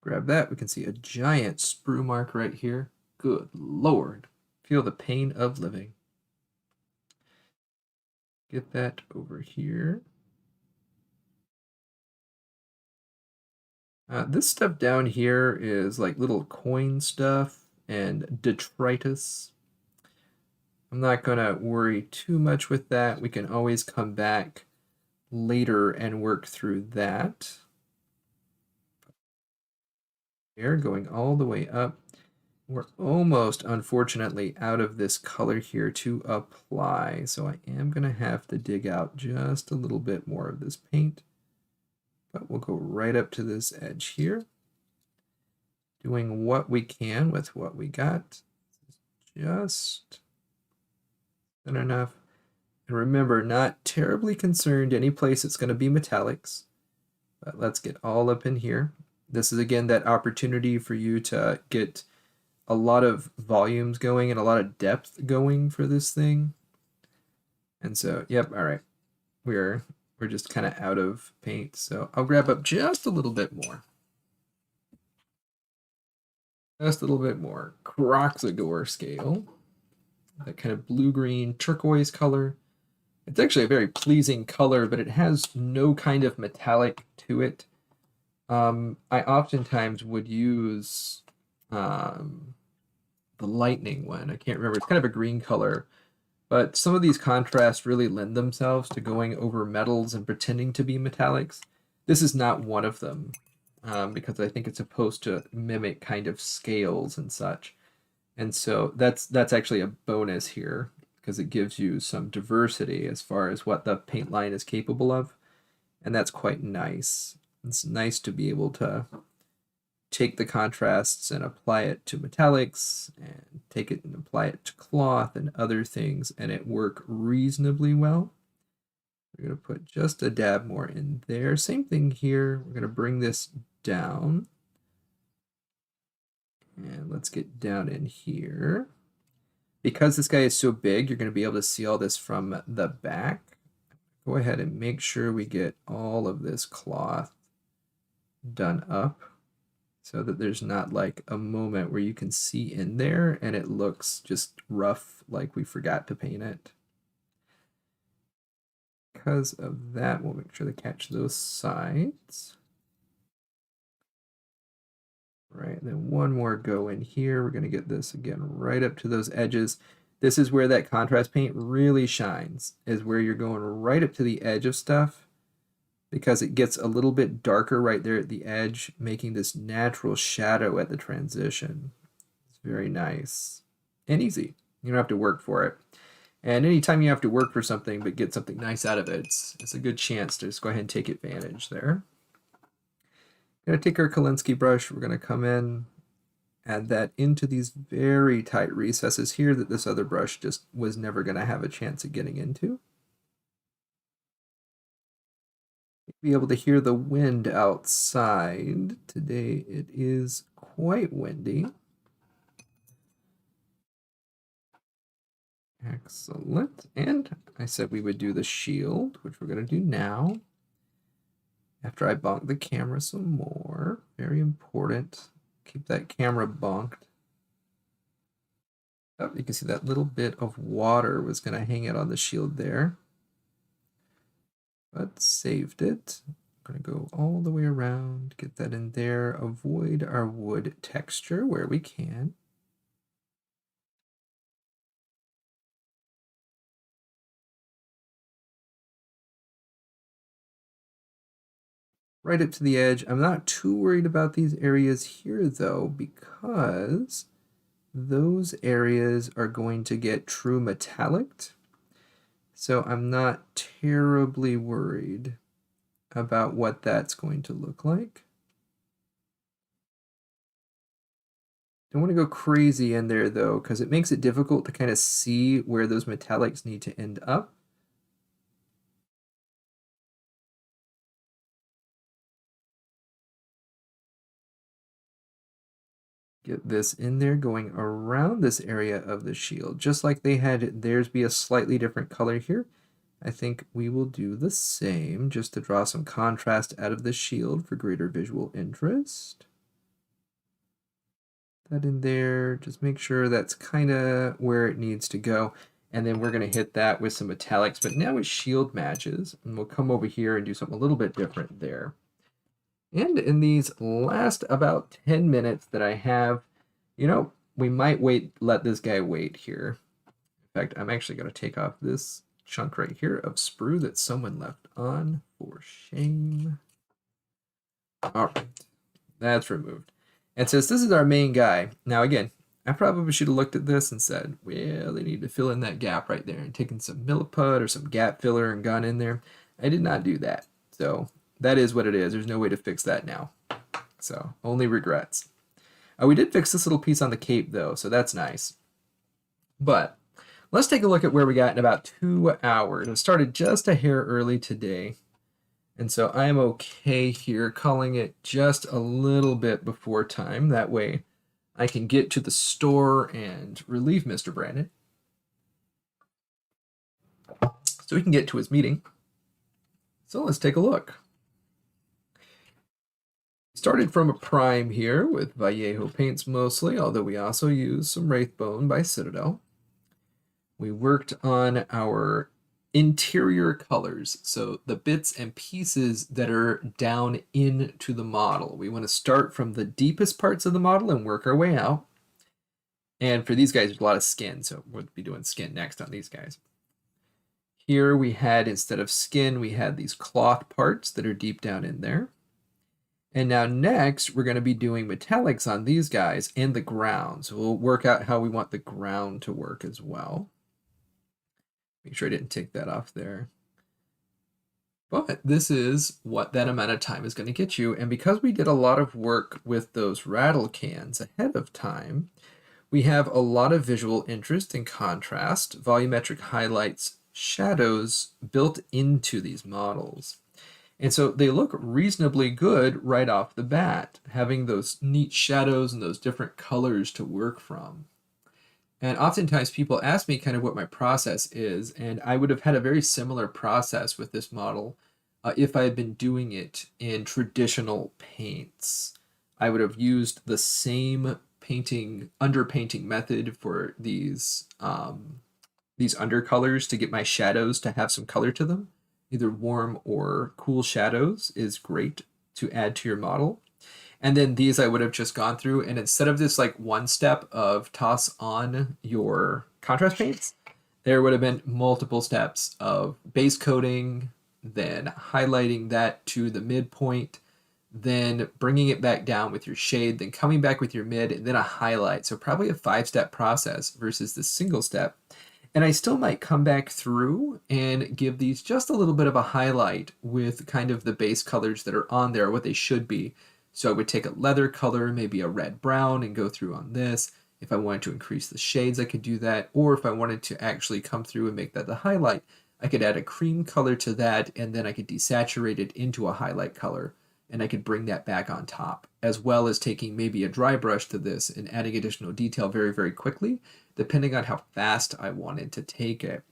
Grab that, we can see a giant sprue mark right here. Good Lord, feel the pain of living. Get that over here. This stuff down here is like little coin stuff and detritus. I'm not going to worry too much with that. We can always come back later and work through that. There, going all the way up. we're almost, unfortunately, out of this color here to apply. So I am going to have to dig out just a little bit more of this paint. But we'll go right up to this edge here, doing what we can with what we got. Just good enough. And remember, not terribly concerned any place it's going to be metallics. But let's get all up in here. This is, again, that opportunity for you to get a lot of volumes going and a lot of depth going for this thing. And so, yep, all right. We're just kind of out of paint. So I'll grab up just a little bit more. Just a little bit more. Croxagore scale. That kind of blue-green turquoise color. It's actually a very pleasing color, but it has no kind of metallic to it. I oftentimes would use the lightning one. I can't remember. It's kind of a green color. But some of these contrasts really lend themselves to going over metals and pretending to be metallics. This is not one of them, because I think it's supposed to mimic kind of scales and such. And so that's actually a bonus here, because it gives you some diversity as far as what the paint line is capable of. And that's quite nice. It's nice to be able to take the contrasts and apply it to metallics, and take it and apply it to cloth and other things, and it work reasonably well. We're going to put just a dab more in there. Same thing here. We're going to bring this down. And let's get down in here. Because this guy is so big, you're going to be able to see all this from the back. Go ahead and make sure we get all of this cloth done up, so that there's not like a moment where you can see in there and it looks just rough, like we forgot to paint it. Because of that, we'll make sure to catch those sides. Right, and then one more go in here. We're going to get this again right up to those edges. This is where that contrast paint really shines, is where you're going right up to the edge of stuff, because it gets a little bit darker right there at the edge, making this natural shadow at the transition. It's very nice and easy. You don't have to work for it. And anytime you have to work for something but get something nice out of it, it's a good chance to just go ahead and take advantage there. Going to take our Kolinsky brush. We're going to come in, add that into these very tight recesses here that this other brush just was never going to have a chance of getting into. Be able to hear the wind outside. Today it is quite windy. Excellent. And I said we would do the shield, which we're going to do now. After I bonk the camera some more. Very important. Keep that camera bonked. Oh, you can see that little bit of water was going to hang out on the shield there. But saved it. I'm going to go all the way around, get that in there, avoid our wood texture where we can. Right up to the edge. I'm not too worried about these areas here though, because those areas are going to get true metallic. So I'm not terribly worried about what that's going to look like. Don't want to go crazy in there though, because it makes it difficult to kind of see where those metallics need to end up. Get this in there, going around this area of the shield, just like they had theirs be a slightly different color here. I think we will do the same, just to draw some contrast out of the shield for greater visual interest. That in there, just make sure that's kind of where it needs to go. And then we're going to hit that with some metallics, but now with shield matches, and we'll come over here and do something a little bit different there. And in these last about 10 minutes that I have, you know, we might let this guy wait here. In fact, I'm actually going to take off this chunk right here of sprue that someone left on, for shame. All right, that's removed. And since this is our main guy, now again, I probably should have looked at this and said, well, they need to fill in that gap right there, and taken some milliput or some gap filler and gone in there. I did not do that. So that is what it is. There's no way to fix that now. So only regrets. We did fix this little piece on the cape though, so that's nice. But let's take a look at where we got in about 2 hours. It started just a hair early today. And so I am okay here calling it just a little bit before time. That way I can get to the store and relieve Mr. Brandon, so he can get to his meeting. So let's take a look. Started from a prime here with Vallejo paints mostly, although we also used some Wraithbone by Citadel. We worked on our interior colors, so the bits and pieces that are down into the model. We want to start from the deepest parts of the model and work our way out. And for these guys, there's a lot of skin, so we'll be doing skin next on these guys. Here we had, instead of skin, we had these cloth parts that are deep down in there. And now next, we're going to be doing metallics on these guys and the ground. So we'll work out how we want the ground to work as well. Make sure I didn't take that off there. But this is what that amount of time is going to get you. And because we did a lot of work with those rattle cans ahead of time, we have a lot of visual interest and contrast, volumetric highlights, shadows built into these models. And so they look reasonably good right off the bat, having those neat shadows and those different colors to work from. And oftentimes people ask me kind of what my process is, and I would have had a very similar process with this model if I had been doing it in traditional paints. I would have used the same underpainting method for these undercolors to get my shadows to have some color to them. Either warm or cool shadows is great to add to your model. And then these I would have just gone through, and instead of this like one step of toss on your contrast paints, there would have been multiple steps of base coating, then highlighting that to the midpoint, then bringing it back down with your shade, then coming back with your mid, and then a highlight. So probably a 5-step process versus the single step. And I still might come back through and give these just a little bit of a highlight with kind of the base colors that are on there, what they should be. So I would take a leather color, maybe a red brown, and go through on this. If I wanted to increase the shades, I could do that. Or if I wanted to actually come through and make that the highlight, I could add a cream color to that, and then I could desaturate it into a highlight color, and I could bring that back on top, as well as taking maybe a dry brush to this and adding additional detail very, very quickly, depending on how fast I wanted to take it.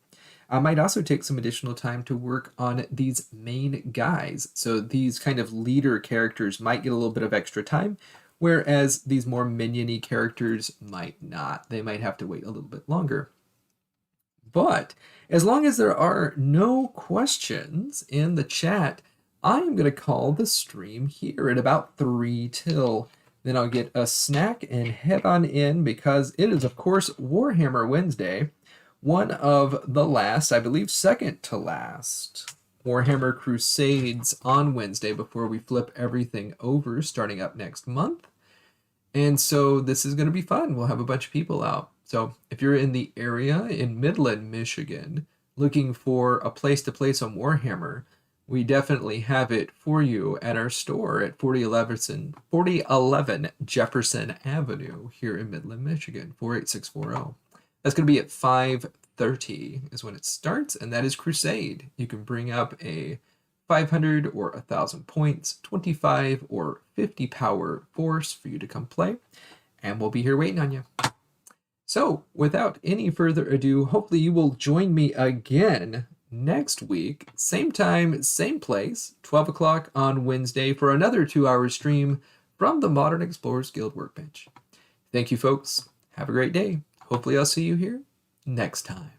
I might also take some additional time to work on these main guys. So these kind of leader characters might get a little bit of extra time, whereas these more minion-y characters might not. They might have to wait a little bit longer. But as long as there are no questions in the chat, I am going to call the stream here at about 3 till. Then I'll get a snack and head on in, because it is, of course, Warhammer Wednesday. One of the last, I believe second to last, Warhammer Crusades on Wednesday before we flip everything over starting up next month. And so this is going to be fun. We'll have a bunch of people out. So if you're in the area in Midland, Michigan, looking for a place to play some Warhammer, we definitely have it for you at our store at 4011 Jefferson Avenue here in Midland, Michigan, 48640. That's going to be at 5:30 is when it starts, and that is Crusade. You can bring up a 500 or 1,000 points, 25 or 50 power force for you to come play, and we'll be here waiting on you. So, without any further ado, hopefully you will join me again next week, same time, same place, 12 o'clock on Wednesday for another 2-hour stream from the Modern Explorers Guild Workbench. Thank you, folks. Have a great day. Hopefully I'll see you here next time.